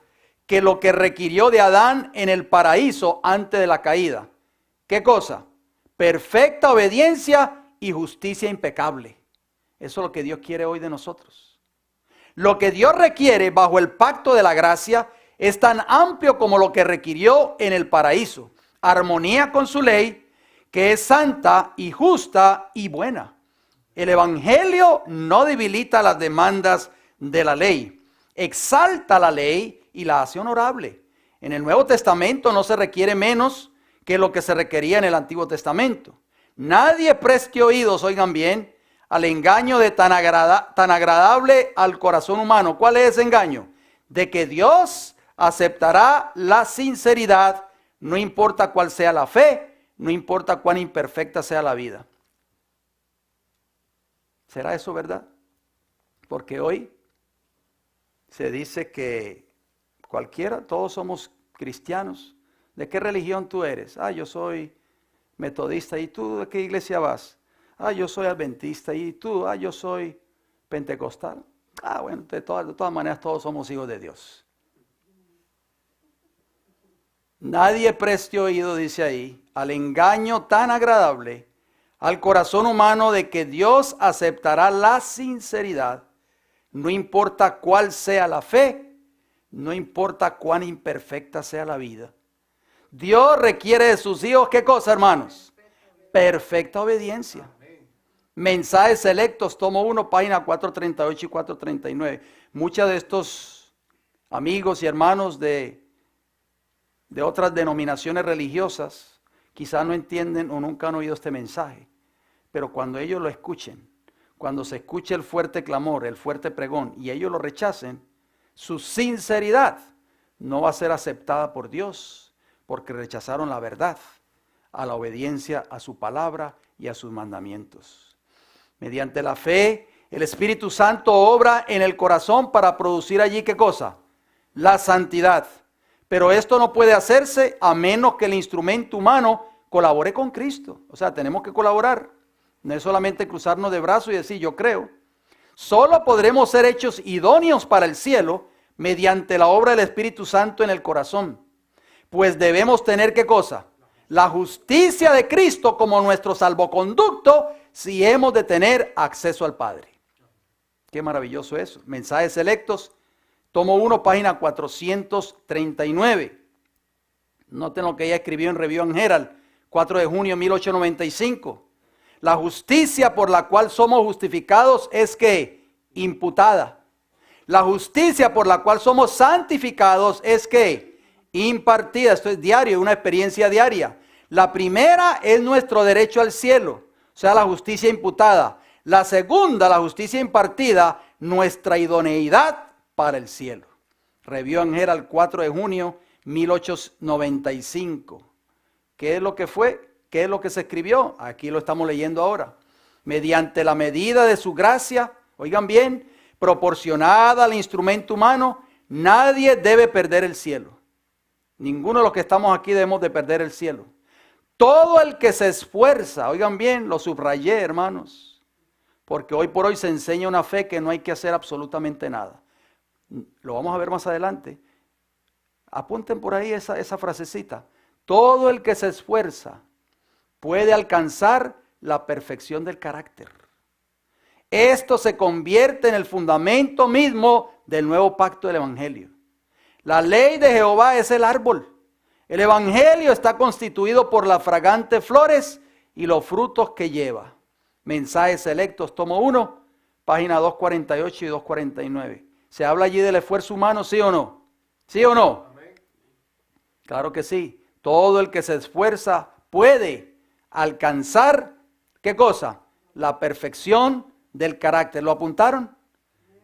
que lo que requirió de Adán en el paraíso antes de la caída. ¿Qué cosa? Perfecta obediencia y justicia impecable. Eso es lo que Dios quiere hoy de nosotros. Lo que Dios requiere bajo el pacto de la gracia es tan amplio como lo que requirió en el paraíso. Armonía con su ley, que es santa y justa y buena. El Evangelio no debilita las demandas de la ley, exalta la ley y la hace honorable. En el Nuevo Testamento no se requiere menos que lo que se requería en el Antiguo Testamento. Nadie preste oídos, oigan bien, al engaño de tan agradable al corazón humano. ¿Cuál es ese engaño? De que Dios aceptará la sinceridad, no importa cuál sea la fe, no importa cuán imperfecta sea la vida. ¿Será eso verdad? Porque hoy se dice que cualquiera, todos somos cristianos. ¿De qué religión tú eres? Yo soy metodista. ¿Y tú de qué iglesia vas? Yo soy adventista. ¿Y tú? Yo soy pentecostal. Bueno, de todas maneras todos somos hijos de Dios. Nadie preste oído, dice ahí, al engaño tan agradable al corazón humano de que Dios aceptará la sinceridad, no importa cuál sea la fe, no importa cuán imperfecta sea la vida. Dios requiere de sus hijos, ¿qué cosa, hermanos? Perfecta obediencia. Mensajes selectos, tomo 1, página 438 y 439. Muchos de estos amigos y hermanos de otras denominaciones religiosas quizás no entienden o nunca han oído este mensaje, pero cuando ellos lo escuchen, cuando se escuche el fuerte clamor, el fuerte pregón y ellos lo rechacen, su sinceridad no va a ser aceptada por Dios porque rechazaron la verdad, a la obediencia a su palabra y a sus mandamientos. Mediante la fe, el Espíritu Santo obra en el corazón para producir allí ¿qué cosa? La santidad. Pero esto no puede hacerse a menos que el instrumento humano colabore con Cristo. O sea, tenemos que colaborar. No es solamente cruzarnos de brazos y decir yo creo. Solo podremos ser hechos idóneos para el cielo mediante la obra del Espíritu Santo en el corazón. Pues debemos tener ¿qué cosa? La justicia de Cristo como nuestro salvoconducto si hemos de tener acceso al Padre. Qué maravilloso eso. Mensajes selectos. Tomo 1, página 439. Noten lo que ella escribió en Review and Herald, 4 de junio de 1895. La justicia por la cual somos justificados es que imputada. La justicia por la cual somos santificados es que impartida. Esto es diario, una experiencia diaria. La primera es nuestro derecho al cielo, o sea, la justicia imputada. La segunda, la justicia impartida, nuestra idoneidad para el cielo. Review and Herald, 4 de junio 1895. ¿Qué es lo que fue? ¿Qué es lo que se escribió? Aquí lo estamos leyendo ahora. Mediante la medida de su gracia, oigan bien, proporcionada al instrumento humano, nadie debe perder el cielo. Ninguno de los que estamos aquí debemos de perder el cielo. Todo el que se esfuerza, oigan bien, lo subrayé, hermanos, porque hoy por hoy se enseña una fe que no hay que hacer absolutamente nada. Lo vamos a ver más adelante. Apunten por ahí esa frasecita. Todo el que se esfuerza puede alcanzar la perfección del carácter. Esto se convierte en el fundamento mismo del nuevo pacto del Evangelio. La ley de Jehová es el árbol. El Evangelio está constituido por las fragantes flores y los frutos que lleva. Mensajes selectos, tomo 1, página 248 y 249. ¿Se habla allí del esfuerzo humano, sí o no? ¿Sí o no? Amén. Claro que sí. Todo el que se esfuerza puede alcanzar, ¿qué cosa? La perfección del carácter. ¿Lo apuntaron?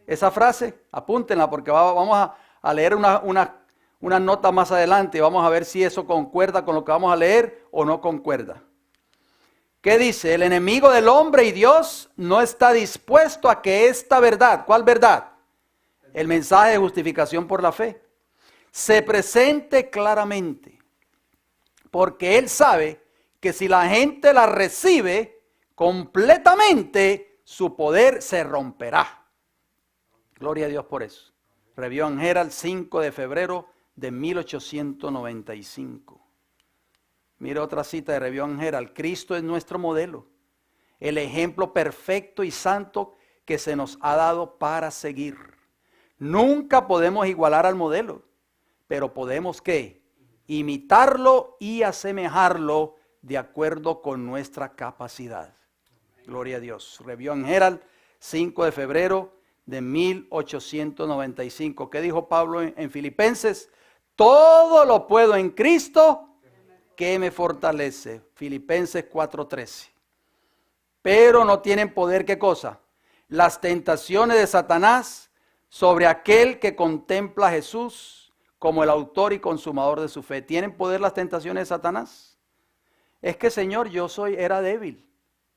Esa frase, apúntenla porque vamos a leer una nota más adelante y vamos a ver si eso concuerda con lo que vamos a leer o no concuerda. ¿Qué dice? El enemigo del hombre y Dios no está dispuesto a que esta verdad, ¿cuál verdad? El mensaje de justificación por la fe, se presente claramente, porque Él sabe que si la gente la recibe completamente, su poder se romperá. Gloria a Dios por eso. Review and Herald, 5 de febrero de 1895. Mira otra cita de Review and Herald. Cristo es nuestro modelo, el ejemplo perfecto y santo que se nos ha dado para seguir. Nunca podemos igualar al modelo, pero podemos ¿qué? Imitarlo y asemejarlo de acuerdo con nuestra capacidad. Gloria a Dios. Review and Herald, 5 de febrero de 1895. ¿Qué dijo Pablo en Filipenses? Todo lo puedo en Cristo que me fortalece. Filipenses 4:13. Pero no tienen poder, ¿qué cosa? Las tentaciones de Satanás sobre aquel que contempla a Jesús como el autor y consumador de su fe. ¿Tienen poder las tentaciones de Satanás? Es que, Señor, era débil.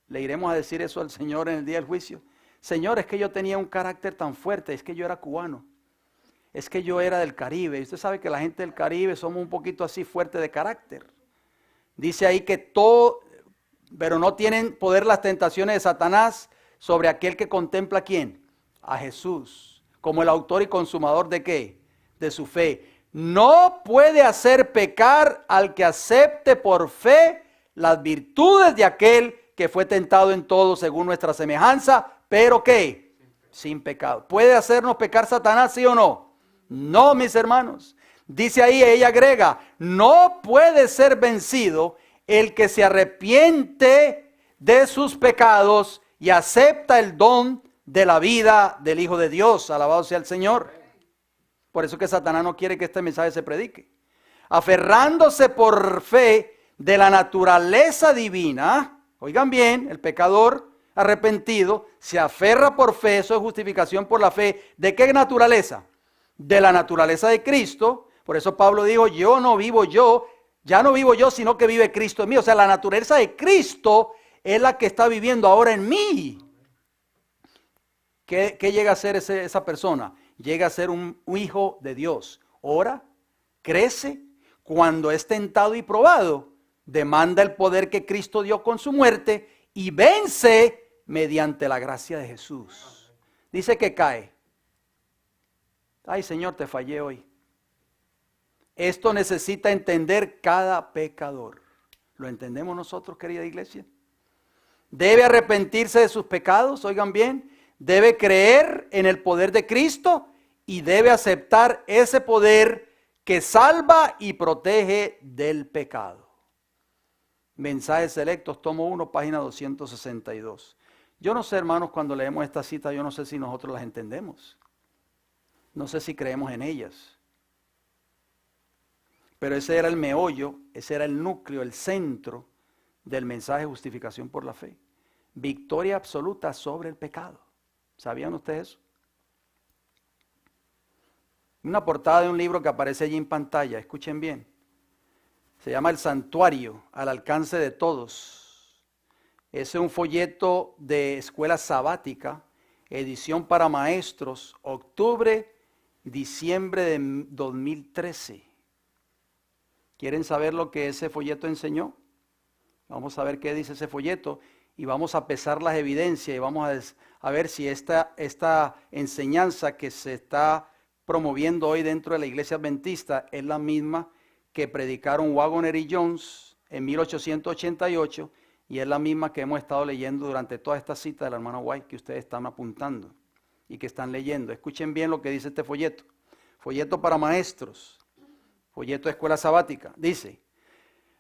Le iremos a decir eso al Señor en el día del juicio. Señor, es que yo tenía un carácter tan fuerte, es que yo era cubano, es que yo era del Caribe. Y usted sabe que la gente del Caribe somos un poquito así fuerte de carácter. Dice ahí que todo, pero no tienen poder las tentaciones de Satanás sobre aquel que contempla ¿a quién? A Jesús, como el autor y consumador de ¿qué? De su fe. No puede hacer pecar al que acepte por fe las virtudes de aquel que fue tentado en todo según nuestra semejanza, pero ¿qué? Sin pecado. ¿Puede hacernos pecar Satanás, sí o no? No, mis hermanos. Dice ahí, ella agrega, no puede ser vencido el que se arrepiente de sus pecados y acepta el don de la vida del Hijo de Dios. Alabado sea el Señor. Por eso que Satanás no quiere que este mensaje se predique. Aferrándose por fe de la naturaleza divina, oigan bien, el pecador arrepentido se aferra por fe, eso es justificación por la fe. ¿De qué naturaleza? De la naturaleza de Cristo. Por eso Pablo dijo, ya no vivo yo, sino que vive Cristo en mí. O sea, la naturaleza de Cristo es la que está viviendo ahora en mí. ¿Qué llega a ser esa persona? Llega a ser un hijo de Dios. Ora, crece, cuando es tentado y probado, demanda el poder que Cristo dio con su muerte y vence mediante la gracia de Jesús. Dice que cae. Ay, Señor, te fallé hoy. Esto necesita entender cada pecador. ¿Lo entendemos nosotros, querida iglesia? Debe arrepentirse de sus pecados, oigan bien. Debe creer en el poder de Cristo y debe aceptar ese poder que salva y protege del pecado. Mensajes selectos, tomo 1, página 262. Yo no sé, hermanos, cuando leemos esta cita, yo no sé si nosotros las entendemos. No sé si creemos en ellas. Pero ese era el meollo, ese era el núcleo, el centro del mensaje de justificación por la fe. Victoria absoluta sobre el pecado. ¿Sabían ustedes eso? Una portada de un libro que aparece allí en pantalla, escuchen bien. Se llama El Santuario, al alcance de todos. Es un folleto de escuela sabática, edición para maestros, octubre-diciembre de 2013. ¿Quieren saber lo que ese folleto enseñó? Vamos a ver qué dice ese folleto y vamos a pesar las evidencias y vamos a ver si esta enseñanza que se está promoviendo hoy dentro de la iglesia adventista es la misma que predicaron Waggoner y Jones en 1888 y es la misma que hemos estado leyendo durante toda esta cita de la hermana White que ustedes están apuntando y que están leyendo. Escuchen bien lo que dice este folleto. Folleto para maestros, folleto de escuela sabática. Dice,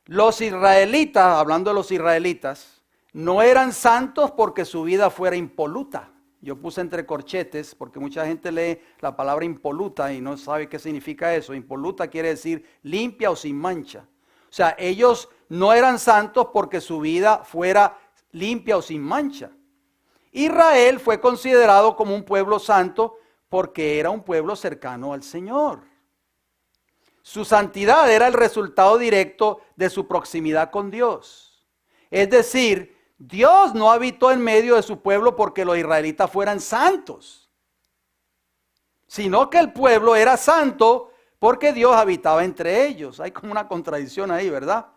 los israelitas, hablando de los israelitas, no eran santos porque su vida fuera impoluta. Yo puse entre corchetes porque mucha gente lee la palabra impoluta y no sabe qué significa eso. Impoluta quiere decir limpia o sin mancha. O sea, ellos no eran santos porque su vida fuera limpia o sin mancha. Israel fue considerado como un pueblo santo porque era un pueblo cercano al Señor. Su santidad era el resultado directo de su proximidad con Dios. Es decir, Dios no habitó en medio de su pueblo porque los israelitas fueran santos, sino que el pueblo era santo porque Dios habitaba entre ellos. Hay como una contradicción ahí, ¿verdad?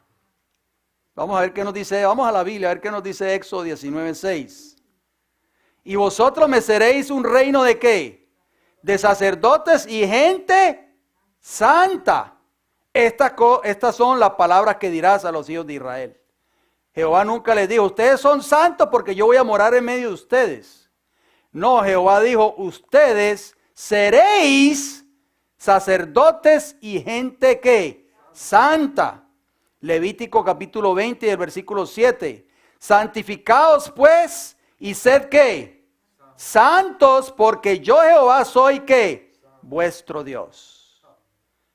Vamos a ver qué nos dice, vamos a la Biblia, a ver qué nos dice Éxodo 19:6. Y vosotros me seréis un reino de ¿qué? De sacerdotes y gente santa. Estas son las palabras que dirás a los hijos de Israel. Jehová nunca les dijo, ustedes son santos porque yo voy a morar en medio de ustedes. No, Jehová dijo, ustedes seréis sacerdotes y gente ¿qué? Santa. Levítico capítulo 20 y el versículo 7. Santificaos pues y sed ¿qué? Santos porque yo Jehová soy ¿qué? Vuestro Dios.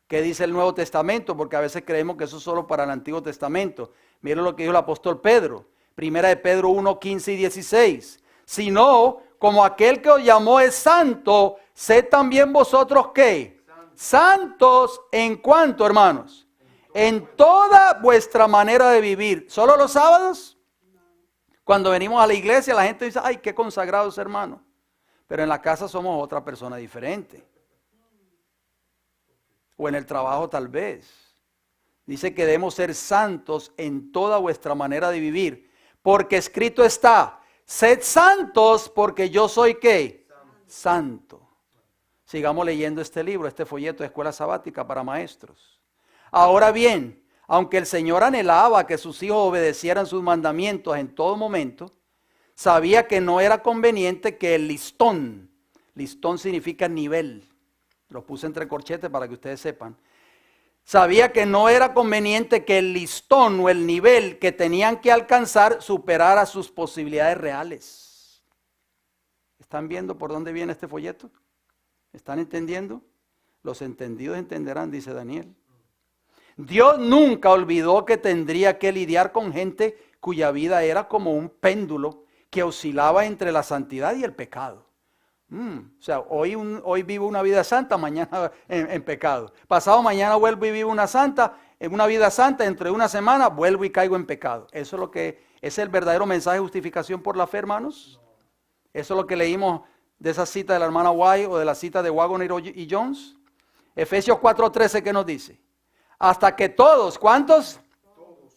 ¿Qué dice el Nuevo Testamento? Porque a veces creemos que eso es solo para el Antiguo Testamento. Miren lo que dijo el apóstol Pedro. Primera de Pedro 1, 15 y 16. Sino, como aquel que os llamó es santo, sed también vosotros ¿qué? Santos en cuanto, hermanos. En toda vuestra manera de vivir. ¿Solo los sábados? Cuando venimos a la iglesia la gente dice, ay, qué consagrados hermanos. Pero en la casa somos otra persona diferente. O en el trabajo tal vez. Dice que debemos ser santos en toda vuestra manera de vivir. Porque escrito está, sed santos porque yo soy ¿qué? Santo. Sigamos leyendo este libro, este folleto de escuela sabática para maestros. Ahora bien, aunque el Señor anhelaba que sus hijos obedecieran sus mandamientos en todo momento, sabía que no era conveniente que el listón significa nivel, lo puse entre corchetes para que ustedes sepan, sabía que no era conveniente que el listón o el nivel que tenían que alcanzar superara sus posibilidades reales. ¿Están viendo por dónde viene este folleto? ¿Están entendiendo? Los entendidos entenderán, dice Daniel. Dios nunca olvidó que tendría que lidiar con gente cuya vida era como un péndulo que oscilaba entre la santidad y el pecado. O sea, hoy vivo una vida santa, mañana en pecado. Pasado mañana vuelvo y vivo una vida santa, dentro de una semana vuelvo y caigo en pecado. Eso es lo que es el verdadero mensaje de justificación por la fe, hermanos. Eso es lo que leímos de esa cita de la hermana White o de la cita de Waggoner y Jones. Efesios 4:13, ¿qué nos dice? Hasta que todos, ¿cuántos? Todos.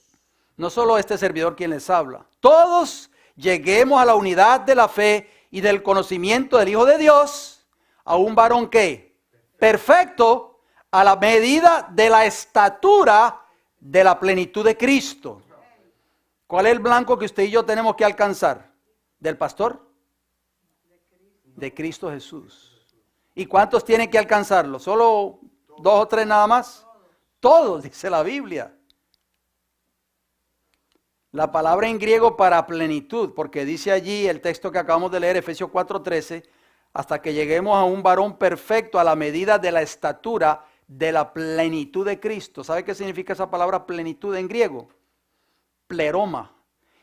No solo este servidor quien les habla. Todos lleguemos a la unidad de la fe y del conocimiento del Hijo de Dios, a un varón que perfecto, a la medida de la estatura de la plenitud de Cristo. ¿Cuál es el blanco que usted y yo tenemos que alcanzar? ¿Del pastor? De Cristo Jesús. ¿Y cuántos tienen que alcanzarlo? ¿Solo 2 o 3 nada más? Todos, dice la Biblia. La palabra en griego para plenitud, porque dice allí el texto que acabamos de leer, Efesios 4:13, hasta que lleguemos a un varón perfecto a la medida de la estatura de la plenitud de Cristo. ¿Sabe qué significa esa palabra plenitud en griego? Pleroma.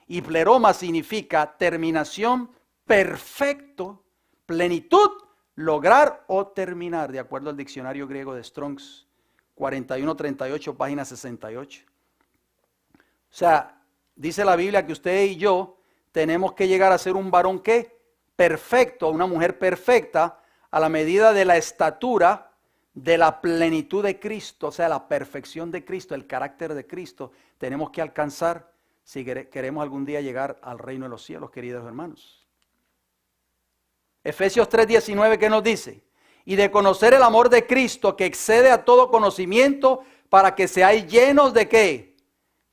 Y pleroma significa terminación, perfecto, plenitud, lograr o terminar, de acuerdo al diccionario griego de Strong's 4138, página 68. O sea, dice la Biblia que usted y yo tenemos que llegar a ser un varón ¿qué? Perfecto, una mujer perfecta, a la medida de la estatura de la plenitud de Cristo, o sea, la perfección de Cristo, el carácter de Cristo, tenemos que alcanzar si queremos algún día llegar al reino de los cielos, queridos hermanos. Efesios 3:19, ¿qué nos dice? y de conocer el amor de Cristo que excede a todo conocimiento, para que seáis llenos de ¿qué?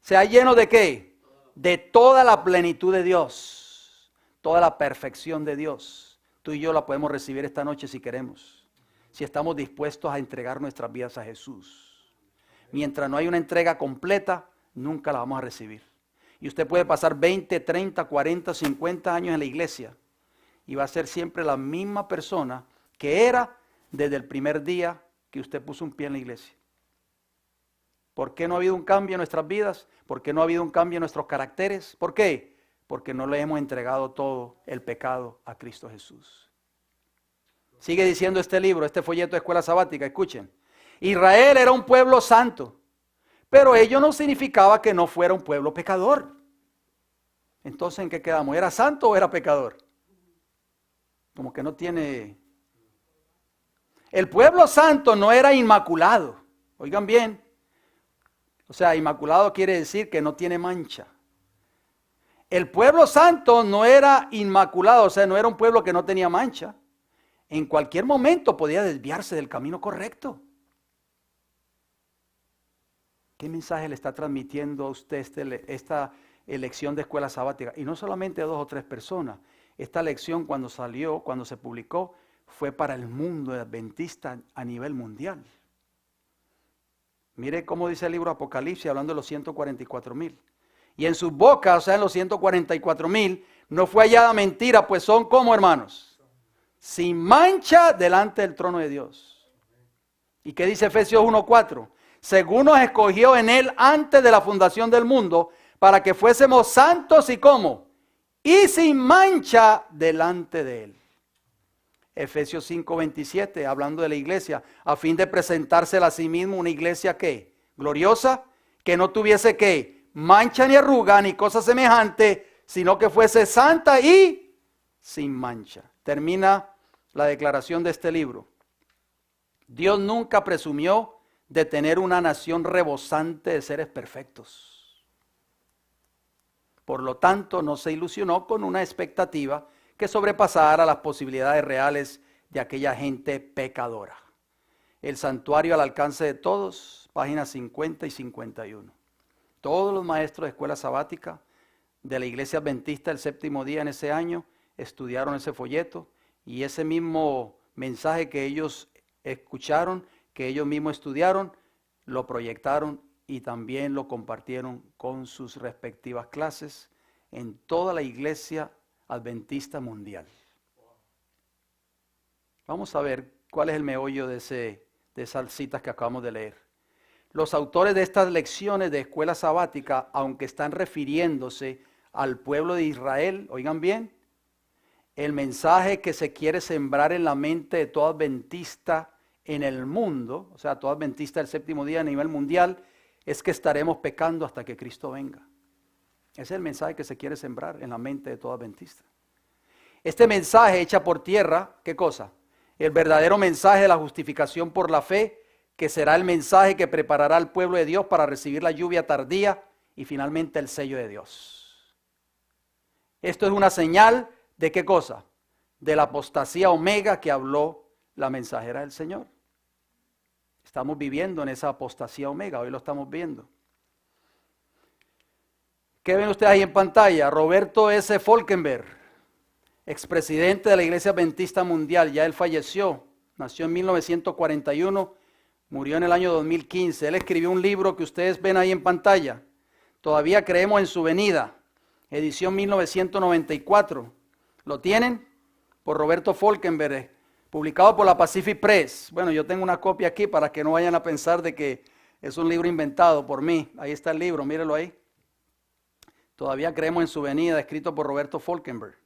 ¿Seáis llenos de qué? De toda la plenitud de Dios, toda la perfección de Dios. Tú y yo la podemos recibir esta noche si queremos, si estamos dispuestos a entregar nuestras vidas a Jesús. Mientras no hay una entrega completa, nunca la vamos a recibir. Y usted puede pasar 20, 30, 40, 50 años en la iglesia y va a ser siempre la misma persona que era desde el primer día que usted puso un pie en la iglesia. ¿Por qué no ha habido un cambio en nuestras vidas? ¿Por qué no ha habido un cambio en nuestros caracteres? ¿Por qué? Porque no le hemos entregado todo el pecado a Cristo Jesús. Sigue diciendo este libro, este folleto de Escuela Sabática, escuchen. Israel era un pueblo santo, pero ello no significaba que no fuera un pueblo pecador. Entonces, ¿en qué quedamos? ¿Era santo o era pecador? Como que no tiene... El pueblo santo no era inmaculado. Oigan bien. O sea, inmaculado quiere decir que no tiene mancha. El pueblo santo no era inmaculado, o sea, no era un pueblo que no tenía mancha. En cualquier momento podía desviarse del camino correcto. ¿Qué mensaje le está transmitiendo a usted esta elección de escuela sabática? Y no solamente a 2 o 3 personas. Esta lección cuando salió, cuando se publicó, fue para el mundo adventista a nivel mundial. Mire cómo dice el libro Apocalipsis, hablando de los 144,000. Y en sus bocas, o sea, en los 144,000, no fue hallada mentira, pues son como hermanos, sin mancha delante del trono de Dios. ¿Y qué dice Efesios 1:4? Según nos escogió en él antes de la fundación del mundo, para que fuésemos santos y ¿cómo? Y sin mancha delante de él. Efesios 5:27, hablando de la iglesia, a fin de presentársela a sí mismo una iglesia ¿qué? Gloriosa, que no tuviese ¿qué? Mancha ni arruga ni cosa semejante, sino que fuese santa y sin mancha. Termina la declaración de este libro. Dios nunca presumió de tener una nación rebosante de seres perfectos. Por lo tanto, no se ilusionó con una expectativa que sobrepasara las posibilidades reales de aquella gente pecadora. El santuario al alcance de todos, páginas 50 y 51. Todos los maestros de escuela sabática de la iglesia adventista el séptimo día en ese año estudiaron ese folleto y ese mismo mensaje que ellos escucharon, que ellos mismos estudiaron, lo proyectaron y también lo compartieron con sus respectivas clases en toda la iglesia adventista mundial. Vamos a ver cuál es el meollo de esas citas que acabamos de leer. Los autores de estas lecciones de escuela sabática, aunque están refiriéndose al pueblo de Israel, oigan bien, el mensaje que se quiere sembrar en la mente de todo adventista en el mundo, o sea, todo adventista del séptimo día a nivel mundial, es que estaremos pecando hasta que Cristo venga. Ese es el mensaje que se quiere sembrar en la mente de todo adventista. Este mensaje echa por tierra, ¿qué cosa? El verdadero mensaje de la justificación por la fe, que será el mensaje que preparará al pueblo de Dios para recibir la lluvia tardía y finalmente el sello de Dios. Esto es una señal de ¿qué cosa? De la apostasía omega que habló la mensajera del Señor. Estamos viviendo en esa apostasía omega, hoy lo estamos viendo. ¿Qué ven ustedes ahí en pantalla? Roberto S. Falkenberg, expresidente de la Iglesia Adventista Mundial, ya él falleció, nació en 1941, murió en el año 2015. Él escribió un libro que ustedes ven ahí en pantalla, Todavía creemos en su venida, edición 1994. ¿Lo tienen? Por Roberto Falkenberg, publicado por la Pacific Press. Bueno, yo tengo una copia aquí para que no vayan a pensar de que es un libro inventado por mí. Ahí está el libro, mírenlo ahí. Todavía creemos en su venida, escrito por Roberto Falkenberg,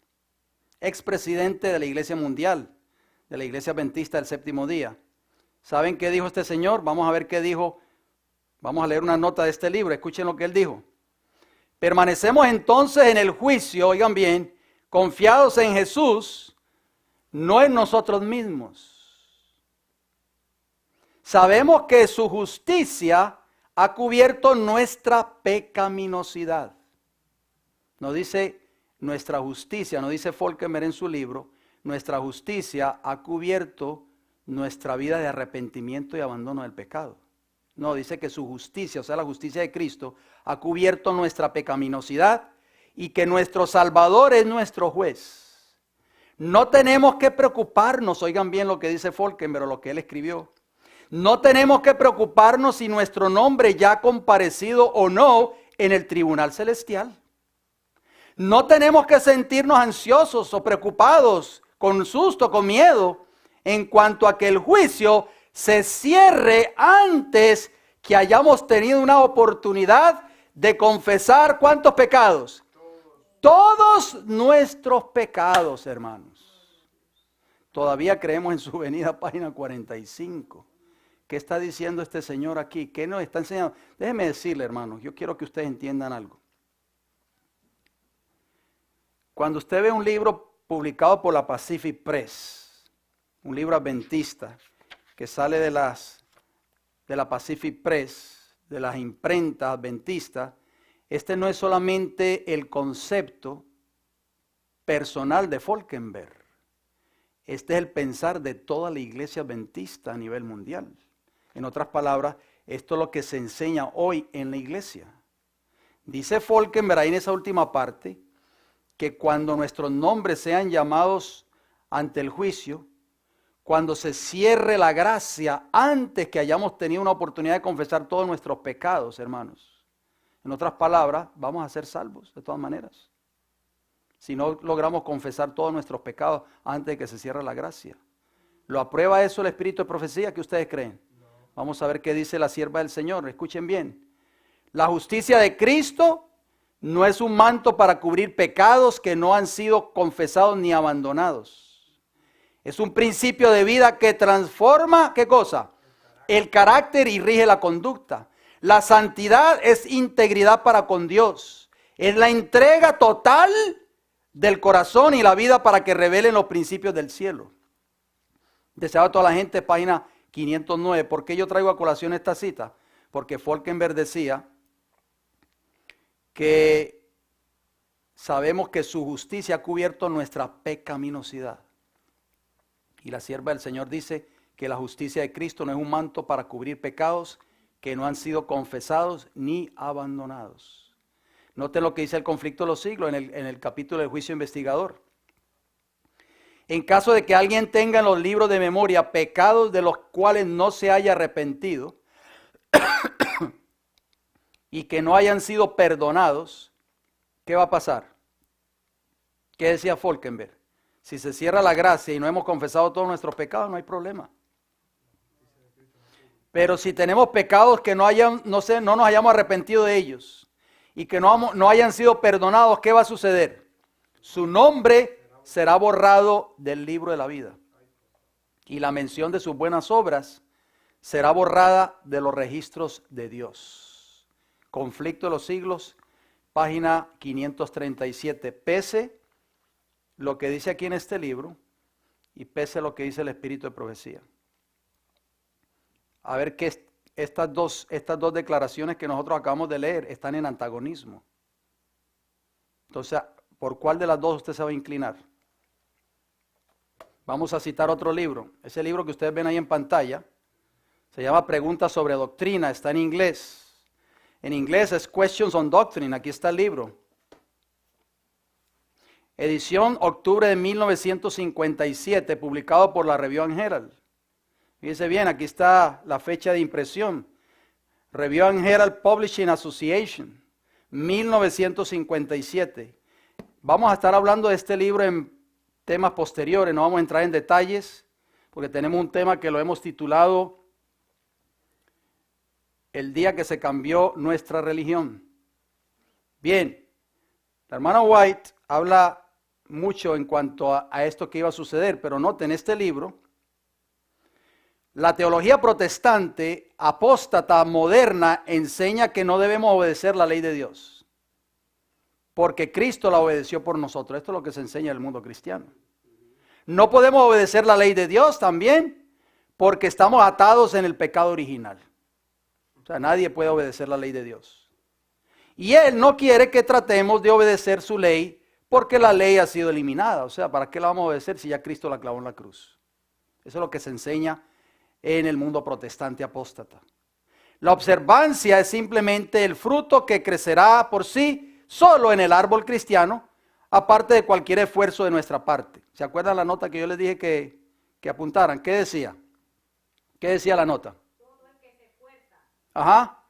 expresidente de la Iglesia Mundial, de la Iglesia Adventista del Séptimo Día. ¿Saben qué dijo este señor? Vamos a ver qué dijo. Vamos a leer una nota de este libro. Escuchen lo que él dijo. Permanecemos entonces en el juicio, oigan bien, confiados en Jesús, no en nosotros mismos. Sabemos que su justicia ha cubierto nuestra pecaminosidad. No dice nuestra justicia, no dice Falkenberg en su libro, nuestra justicia ha cubierto nuestra vida de arrepentimiento y abandono del pecado. No, dice que su justicia, o sea, la justicia de Cristo, ha cubierto nuestra pecaminosidad y que nuestro Salvador es nuestro juez. No tenemos que preocuparnos, oigan bien lo que dice Falkenberg, lo que él escribió. No tenemos que preocuparnos si nuestro nombre ya ha comparecido o no en el tribunal celestial. No tenemos que sentirnos ansiosos o preocupados, con susto, con miedo, en cuanto a que el juicio se cierre antes que hayamos tenido una oportunidad de confesar ¿cuántos pecados? Todos nuestros pecados, hermanos. Todavía creemos en su venida, página 45. ¿Qué está diciendo este señor aquí? ¿Qué nos está enseñando? Déjenme decirle, hermanos, yo quiero que ustedes entiendan algo. Cuando usted ve un libro publicado por la Pacific Press, un libro adventista, que sale de la Pacific Press, de las imprentas adventistas, este no es solamente el concepto personal de Falkenberg. Este es el pensar de toda la iglesia adventista a nivel mundial. En otras palabras, esto es lo que se enseña hoy en la iglesia. Dice Falkenberg ahí en esa última parte, que cuando nuestros nombres sean llamados ante el juicio, cuando se cierre la gracia, antes que hayamos tenido una oportunidad de confesar todos nuestros pecados, hermanos. En otras palabras, vamos a ser salvos de todas maneras. Si no logramos confesar todos nuestros pecados antes de que se cierre la gracia. ¿Lo aprueba eso el espíritu de profecía? ¿Qué ustedes creen? No. Vamos a ver qué dice la sierva del Señor. Escuchen bien. La justicia de Cristo no es un manto para cubrir pecados que no han sido confesados ni abandonados. Es un principio de vida que transforma, ¿qué cosa? El carácter y rige la conducta. La santidad es integridad para con Dios. Es la entrega total del corazón y la vida para que revelen los principios del cielo. Deseado a toda la gente, página 509. ¿Por qué yo traigo a colación esta cita? Porque Falkenberg decía que sabemos que su justicia ha cubierto nuestra pecaminosidad. Y la sierva del Señor dice que la justicia de Cristo no es un manto para cubrir pecados que no han sido confesados ni abandonados. Noten lo que dice el conflicto de los siglos en el capítulo del juicio investigador. En caso de que alguien tenga en los libros de memoria pecados de los cuales no se haya arrepentido y que no hayan sido perdonados, ¿qué va a pasar? ¿Qué decía Falkenberg? Si se cierra la gracia y no hemos confesado todos nuestros pecados, no hay problema. Pero si tenemos pecados que no nos hayamos arrepentido de ellos y que no hayan sido perdonados, ¿qué va a suceder? Su nombre será borrado del libro de la vida. Y la mención de sus buenas obras será borrada de los registros de Dios. Conflicto de los siglos, página 537. Pese lo que dice aquí en este libro y pese lo que dice el espíritu de profecía. A ver que estas dos declaraciones que nosotros acabamos de leer están en antagonismo. Entonces, ¿por cuál de las dos usted se va a inclinar? Vamos a citar otro libro. Ese libro que ustedes ven ahí en pantalla se llama Preguntas sobre Doctrina, está en inglés. En inglés es Questions on Doctrine, aquí está el libro. Edición octubre de 1957, publicado por la Review and Herald. Fíjense bien, aquí está la fecha de impresión. Review and Herald Publishing Association, 1957. Vamos a estar hablando de este libro en temas posteriores, no vamos a entrar en detalles, porque tenemos un tema que lo hemos titulado El día que se cambió nuestra religión. Bien, la hermana White habla mucho en cuanto a esto que iba a suceder, pero noten este libro. La teología protestante, apóstata, moderna, enseña que no debemos obedecer la ley de Dios, porque Cristo la obedeció por nosotros. Esto es lo que se enseña en el mundo cristiano. No podemos obedecer la ley de Dios también, porque estamos atados en el pecado original. O sea, nadie puede obedecer la ley de Dios. Y Él no quiere que tratemos de obedecer su ley, porque la ley ha sido eliminada. O sea, ¿para qué la vamos a obedecer si ya Cristo la clavó en la cruz? Eso es lo que se enseña en el mundo protestante apóstata. La observancia es simplemente el fruto que crecerá por sí solo en el árbol cristiano, aparte de cualquier esfuerzo de nuestra parte. ¿Se acuerdan la nota que yo les dije que apuntaran? ¿Qué decía? ¿Qué decía la nota? Todo el que se esfuerza. Ajá.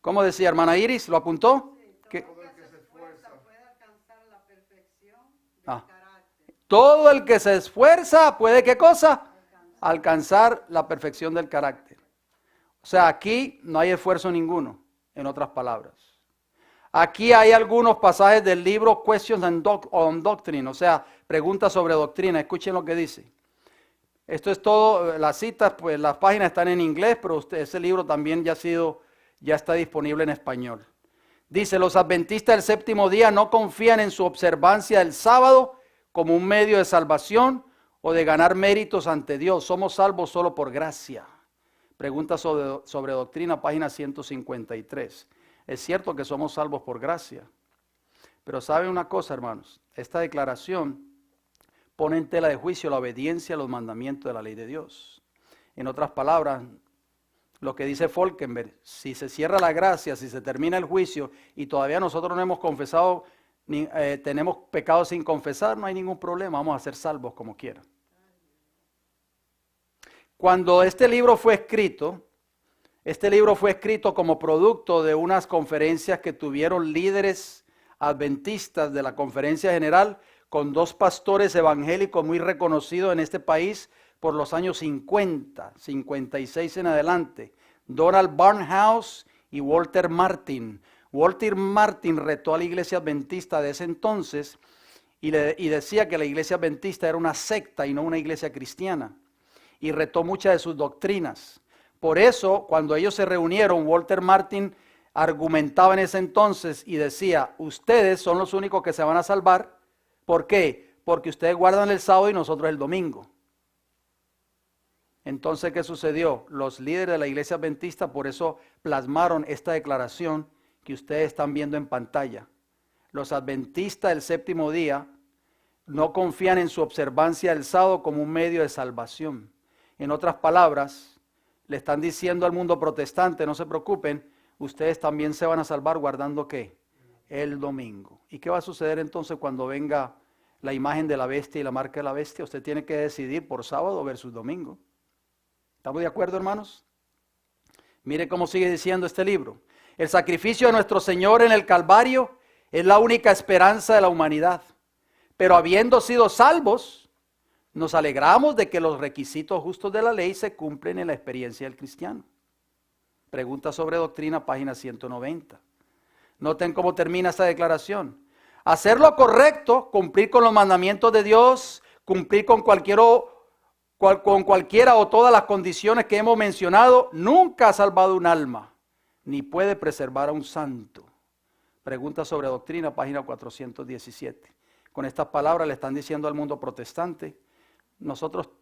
¿Cómo decía, hermana Iris? ¿Lo apuntó? ¿Qué? Todo el que se esfuerza puede alcanzar la perfección del carácter. Todo el que se esfuerza puede, ¿qué cosa? Alcanzar la perfección del carácter. O sea, aquí no hay esfuerzo ninguno, en otras palabras. Aquí hay algunos pasajes del libro Questions on Doctrine, o sea, preguntas sobre doctrina. Escuchen lo que dice. Esto es todo, las citas, pues las páginas están en inglés, pero ese libro también ya está disponible en español. Dice, los adventistas del séptimo día no confían en su observancia del sábado como un medio de salvación o de ganar méritos ante Dios. Somos salvos solo por gracia. Pregunta sobre doctrina, página 153. Es cierto que somos salvos por gracia, pero ¿saben una cosa, hermanos? Esta declaración pone en tela de juicio la obediencia a los mandamientos de la ley de Dios. En otras palabras, lo que dice Falkenberg, si se cierra la gracia, si se termina el juicio y todavía nosotros no hemos confesado, tenemos pecados sin confesar, no hay ningún problema, vamos a ser salvos como quiera. Cuando este libro fue escrito como producto de unas conferencias que tuvieron líderes adventistas de la Conferencia General con dos pastores evangélicos muy reconocidos en este país por los años 50, 56 en adelante, Donald Barnhouse y Walter Martin. Walter Martin retó a la iglesia adventista de ese entonces y decía que la iglesia adventista era una secta y no una iglesia cristiana, y retó muchas de sus doctrinas. Por eso, cuando ellos se reunieron, Walter Martin argumentaba en ese entonces y decía, ustedes son los únicos que se van a salvar. ¿Por qué? Porque ustedes guardan el sábado y nosotros el domingo. Entonces, ¿qué sucedió? Los líderes de la iglesia adventista por eso plasmaron esta declaración que ustedes están viendo en pantalla. Los adventistas del séptimo día no confían en su observancia del sábado como un medio de salvación. En otras palabras, le están diciendo al mundo protestante, no se preocupen, ustedes también se van a salvar guardando ¿qué? El domingo. ¿Y qué va a suceder entonces cuando venga la imagen de la bestia y la marca de la bestia? Usted tiene que decidir por sábado versus domingo. ¿Estamos de acuerdo, hermanos? Mire cómo sigue diciendo este libro. El sacrificio de nuestro Señor en el Calvario es la única esperanza de la humanidad. Pero habiendo sido salvos, nos alegramos de que los requisitos justos de la ley se cumplen en la experiencia del cristiano. Pregunta sobre doctrina, página 190. Noten cómo termina esta declaración. Hacer lo correcto, cumplir con los mandamientos de Dios, cumplir con cualquiera o todas las condiciones que hemos mencionado, nunca ha salvado un alma, ni puede preservar a un santo. Pregunta sobre doctrina, página 417. Con estas palabras le están diciendo al mundo protestante,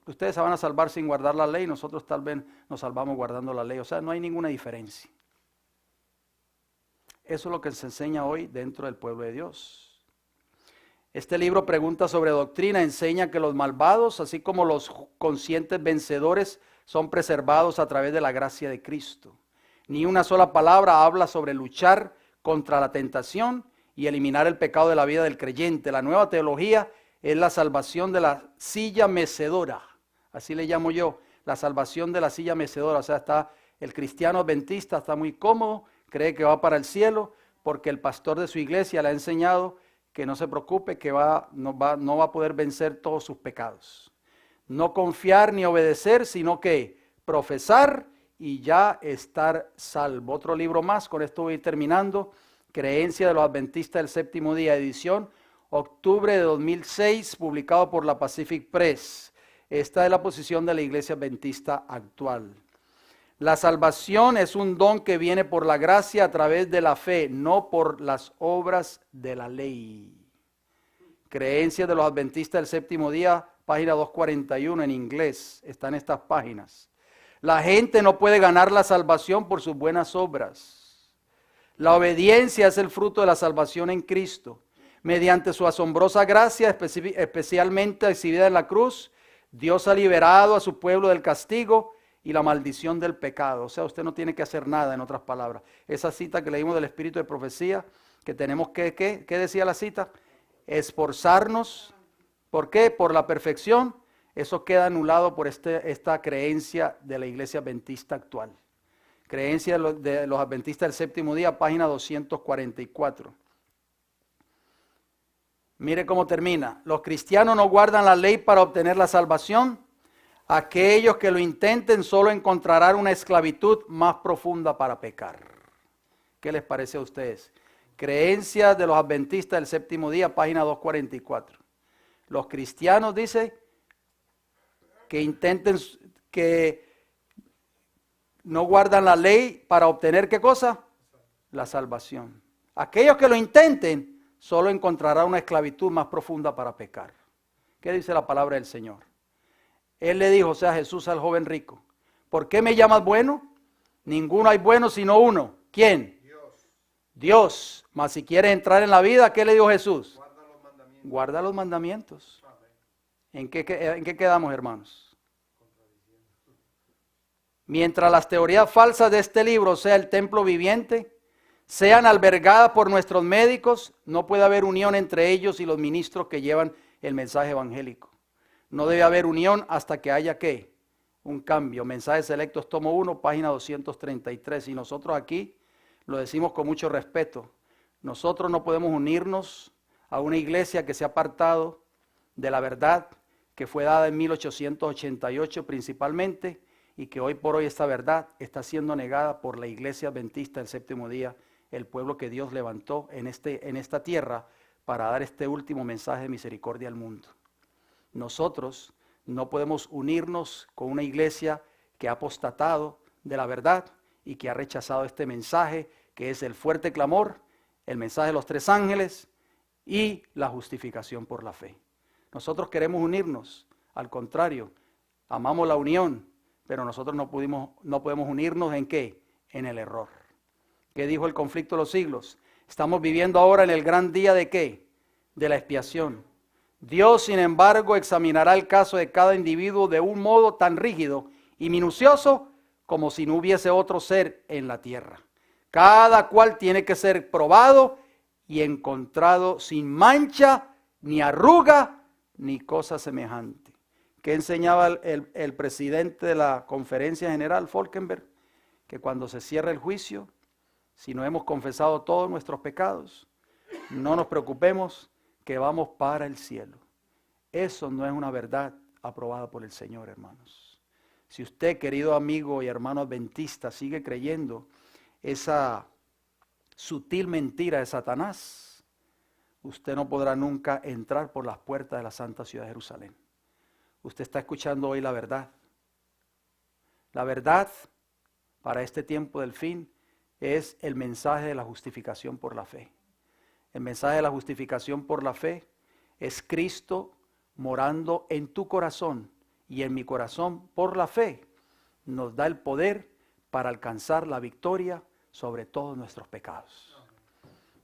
ustedes se van a salvar sin guardar la ley, nosotros tal vez nos salvamos guardando la ley. O sea, no hay ninguna diferencia. Eso es lo que se enseña hoy dentro del pueblo de Dios. Este libro, Preguntas sobre Doctrina, enseña que los malvados, así como los conscientes vencedores, son preservados a través de la gracia de Cristo. Ni una sola palabra habla sobre luchar contra la tentación y eliminar el pecado de la vida del creyente. La nueva teología es la salvación de la silla mecedora, así le llamo yo, la salvación de la silla mecedora. O sea, el cristiano adventista está muy cómodo, cree que va para el cielo, porque el pastor de su iglesia le ha enseñado que no se preocupe, que no va a poder vencer todos sus pecados. No confiar ni obedecer, sino que profesar y ya estar salvo. Otro libro más, con esto voy terminando, Creencia de los Adventistas del Séptimo Día, edición octubre de 2006, publicado por la Pacific Press. Esta es la posición de la iglesia adventista actual. La salvación es un don que viene por la gracia a través de la fe, no por las obras de la ley. Creencia de los Adventistas del Séptimo Día, página 241 en inglés, están estas páginas. La gente no puede ganar la salvación por sus buenas obras. La obediencia es el fruto de la salvación en Cristo. Mediante su asombrosa gracia, especialmente exhibida en la cruz, Dios ha liberado a su pueblo del castigo y la maldición del pecado. O sea, usted no tiene que hacer nada, en otras palabras. Esa cita que leímos del Espíritu de Profecía, que tenemos que, ¿qué decía la cita? Esforzarnos. ¿Por qué? Por la perfección. Eso queda anulado por esta creencia de la iglesia adventista actual. Creencia de los adventistas del séptimo día, página 244. Mire cómo termina. Los cristianos no guardan la ley para obtener la salvación. Aquellos que lo intenten solo encontrarán una esclavitud más profunda para pecar. ¿Qué les parece a ustedes? Creencias de los adventistas del séptimo día, página 244. Los cristianos, dice, que intenten, que no guardan la ley para obtener ¿qué cosa? La salvación. Aquellos que lo intenten solo encontrarán una esclavitud más profunda para pecar. ¿Qué dice la palabra del Señor? Él le dijo, o sea, Jesús al joven rico, ¿por qué me llamas bueno? Ninguno hay bueno sino uno. ¿Quién? Dios. Mas si quieres entrar en la vida, ¿qué le dijo Jesús? Guarda los mandamientos. ¿En qué quedamos, hermanos? Mientras las teorías falsas de este libro, sea el templo viviente, sean albergadas por nuestros médicos, no puede haber unión entre ellos y los ministros que llevan el mensaje evangélico. No debe haber unión hasta que haya ¿qué? Un cambio. Mensajes Selectos, tomo 1, página 233. Y nosotros aquí lo decimos con mucho respeto. Nosotros no podemos unirnos a una iglesia que se ha apartado de la verdad que fue dada en 1888 principalmente, y que hoy por hoy esta verdad está siendo negada por la iglesia adventista del séptimo día, el pueblo que Dios levantó en esta tierra para dar este último mensaje de misericordia al mundo. Nosotros no podemos unirnos con una iglesia que ha apostatado de la verdad y que ha rechazado este mensaje, que es el fuerte clamor, el mensaje de los tres ángeles y la justificación por la fe. Nosotros queremos unirnos, al contrario, amamos la unión, pero nosotros no podemos unirnos ¿en qué? En el error. ¿Qué dijo el conflicto de los siglos? Estamos viviendo ahora en el gran día ¿de qué? De la expiación. Dios, sin embargo, examinará el caso de cada individuo de un modo tan rígido y minucioso como si no hubiese otro ser en la tierra. Cada cual tiene que ser probado y encontrado sin mancha, ni arruga, ni cosa semejante. ¿Qué enseñaba el presidente de la conferencia general, Falkenberg? Que cuando se cierre el juicio, si no hemos confesado todos nuestros pecados, no nos preocupemos, que vamos para el cielo. Eso no es una verdad aprobada por el Señor, hermanos. Si usted, querido amigo y hermano adventista, sigue creyendo esa sutil mentira de Satanás, usted no podrá nunca entrar por las puertas de la santa ciudad de Jerusalén. Usted está escuchando hoy la verdad. La verdad para este tiempo del fin es el mensaje de la justificación por la fe. El mensaje de la justificación por la fe es Cristo morando en tu corazón y en mi corazón por la fe. Nos da el poder para alcanzar la victoria sobre todos nuestros pecados.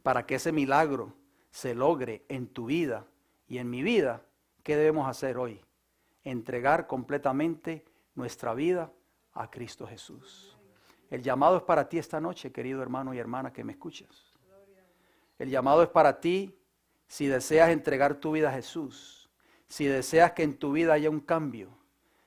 Para que ese milagro se logre en tu vida y en mi vida, ¿qué debemos hacer hoy? Entregar completamente nuestra vida a Cristo Jesús. El llamado es para ti esta noche, querido hermano y hermana que me escuchas. El llamado es para ti si deseas entregar tu vida a Jesús, si deseas que en tu vida haya un cambio,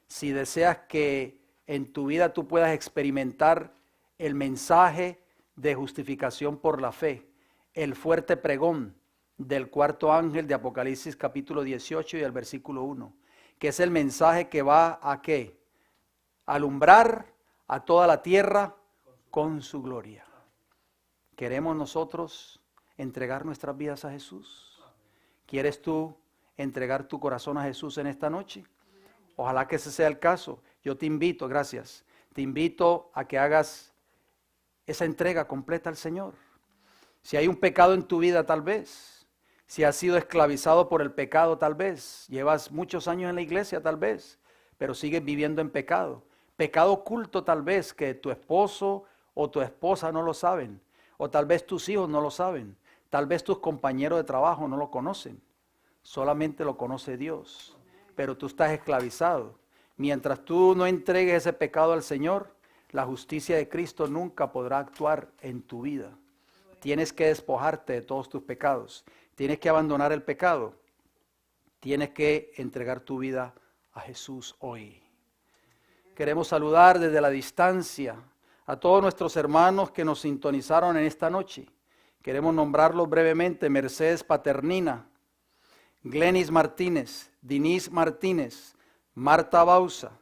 si deseas que en tu vida tú puedas experimentar el mensaje de justificación por la fe, el fuerte pregón del cuarto ángel de Apocalipsis capítulo 18 y el versículo 1, que es el mensaje que va a ¿qué? Alumbrar a toda la tierra con su gloria. ¿Queremos nosotros entregar nuestras vidas a Jesús? ¿Quieres tú entregar tu corazón a Jesús en esta noche? Ojalá que ese sea el caso. Yo te invito, gracias, te invito a que hagas esa entrega completa al Señor. Si hay un pecado en tu vida, tal vez, si has sido esclavizado por el pecado, tal vez, llevas muchos años en la iglesia, tal vez, pero sigues viviendo en pecado. Pecado oculto tal vez, que tu esposo o tu esposa no lo saben, o tal vez tus hijos no lo saben, tal vez tus compañeros de trabajo no lo conocen, solamente lo conoce Dios. pero tú estás esclavizado. Mientras tú no entregues ese pecado al Señor, la justicia de Cristo nunca podrá actuar en tu vida. Tienes que despojarte de todos tus pecados. Tienes que abandonar el pecado. Tienes que entregar tu vida a Jesús hoy. Queremos saludar desde la distancia a todos nuestros hermanos que nos sintonizaron en esta noche. Queremos nombrarlos brevemente: Mercedes Paternina, Glenis Martínez, Denise Martínez, Marta Bausa,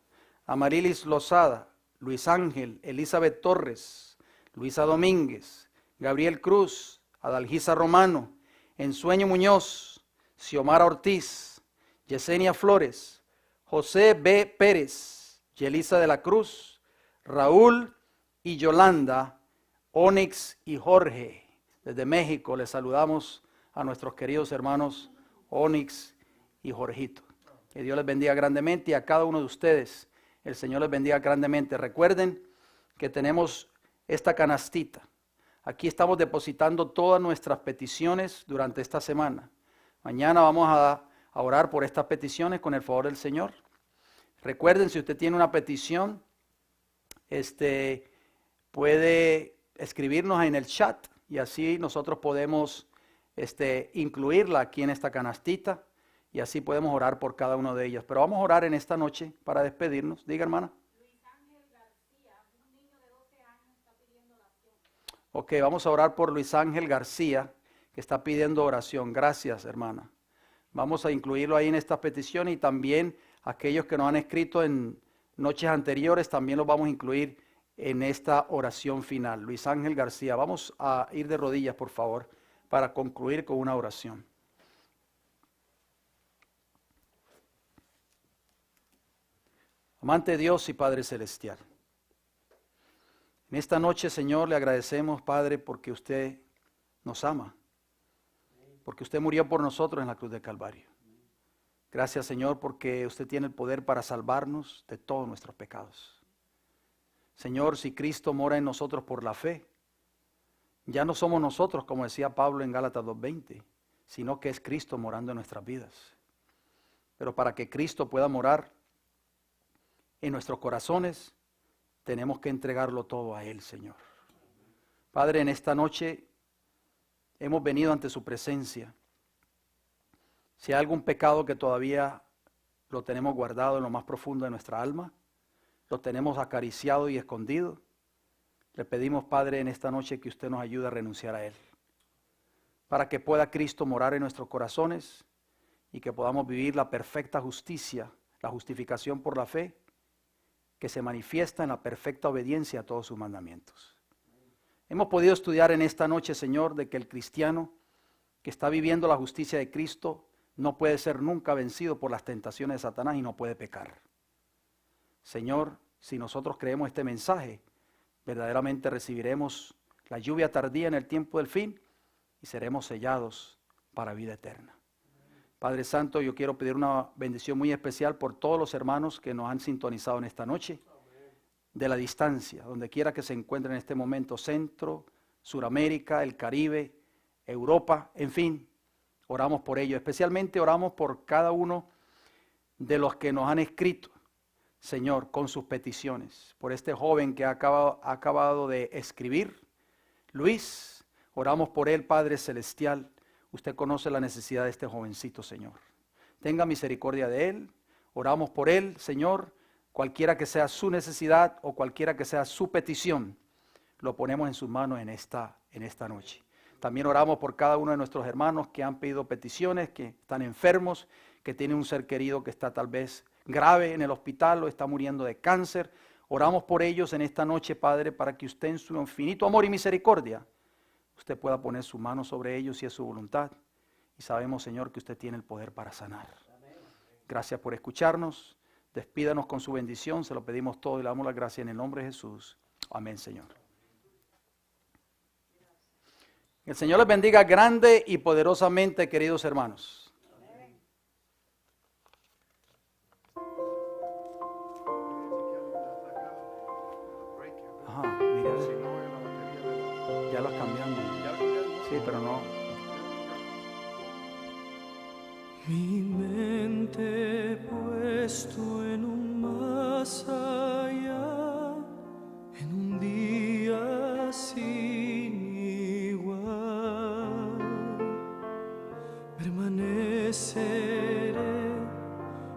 Amarilis Lozada, Luis Ángel, Elizabeth Torres, Luisa Domínguez, Gabriel Cruz, Adalgisa Romano, Ensueño Muñoz, Xiomara Ortiz, Yesenia Flores, José B. Pérez, Yelisa de la Cruz, Raúl y Yolanda, Onyx y Jorge. Desde México les saludamos a nuestros queridos hermanos Onyx y Jorgito. Que Dios les bendiga grandemente, y a cada uno de ustedes el Señor les bendiga grandemente. Recuerden que tenemos esta canastita. Aquí estamos depositando todas nuestras peticiones durante esta semana. Mañana vamos a orar por estas peticiones con el favor del Señor. Recuerden, si usted tiene una petición, puede escribirnos en el chat y así nosotros podemos incluirla aquí en esta canastita y así podemos orar por cada una de ellas. Pero vamos a orar en esta noche para despedirnos. Diga, hermana. Luis Ángel García, un niño de 12 años, está pidiendo oración. Ok, vamos a orar por Luis Ángel García, que está pidiendo oración. Gracias, hermana. Vamos a incluirlo ahí en esta petición, y también aquellos que nos han escrito en noches anteriores, también los vamos a incluir en esta oración final. Luis Ángel García, vamos a ir de rodillas, por favor, para concluir con una oración. Amante Dios y Padre Celestial, en esta noche, Señor, le agradecemos, Padre, porque usted nos ama, porque usted murió por nosotros en la cruz de Calvario. Gracias, Señor, porque usted tiene el poder para salvarnos de todos nuestros pecados. Señor, si Cristo mora en nosotros por la fe, ya no somos nosotros, como decía Pablo en Gálatas 2:20, sino que es Cristo morando en nuestras vidas. Pero para que Cristo pueda morar en nuestros corazones, tenemos que entregarlo todo a Él, Señor. Padre, en esta noche hemos venido ante su presencia. Si hay algún pecado que todavía lo tenemos guardado en lo más profundo de nuestra alma, lo tenemos acariciado y escondido, le pedimos, Padre, en esta noche que usted nos ayude a renunciar a Él, para que pueda Cristo morar en nuestros corazones y que podamos vivir la perfecta justicia, la justificación por la fe, que se manifiesta en la perfecta obediencia a todos sus mandamientos. Hemos podido estudiar en esta noche, Señor, de que el cristiano que está viviendo la justicia de Cristo no puede ser nunca vencido por las tentaciones de Satanás y no puede pecar. Señor, si nosotros creemos este mensaje, verdaderamente recibiremos la lluvia tardía en el tiempo del fin y seremos sellados para vida eterna. Padre Santo, yo quiero pedir una bendición muy especial por todos los hermanos que nos han sintonizado en esta noche, de la distancia, donde quiera que se encuentren en este momento, Centro, Suramérica, el Caribe, Europa, en fin, oramos por ellos. Especialmente oramos por cada uno de los que nos han escrito, Señor, con sus peticiones. Por este joven que ha acabado de escribir, Luis, oramos por él, Padre Celestial. Usted conoce la necesidad de este jovencito, Señor. Tenga misericordia de él. Oramos por él, Señor. Cualquiera que sea su necesidad o cualquiera que sea su petición, lo ponemos en sus manos en esta noche. También oramos por cada uno de nuestros hermanos que han pedido peticiones, que están enfermos, que tienen un ser querido que está tal vez grave en el hospital o está muriendo de cáncer. Oramos por ellos en esta noche, Padre, para que usted en su infinito amor y misericordia, usted pueda poner su mano sobre ellos si es su voluntad. Y sabemos, Señor, que usted tiene el poder para sanar. Gracias por escucharnos. Despídanos con su bendición. Se lo pedimos todo y le damos las gracias en el nombre de Jesús. Amén, Señor. El Señor les bendiga grande y poderosamente, queridos hermanos. Ajá, mira, ya las cambiamos. Sí, pero no. Mi mente mente puesto en un más allá, en un día sin igual. Permaneceré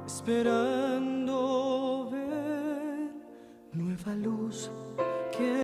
esperando ver nueva luz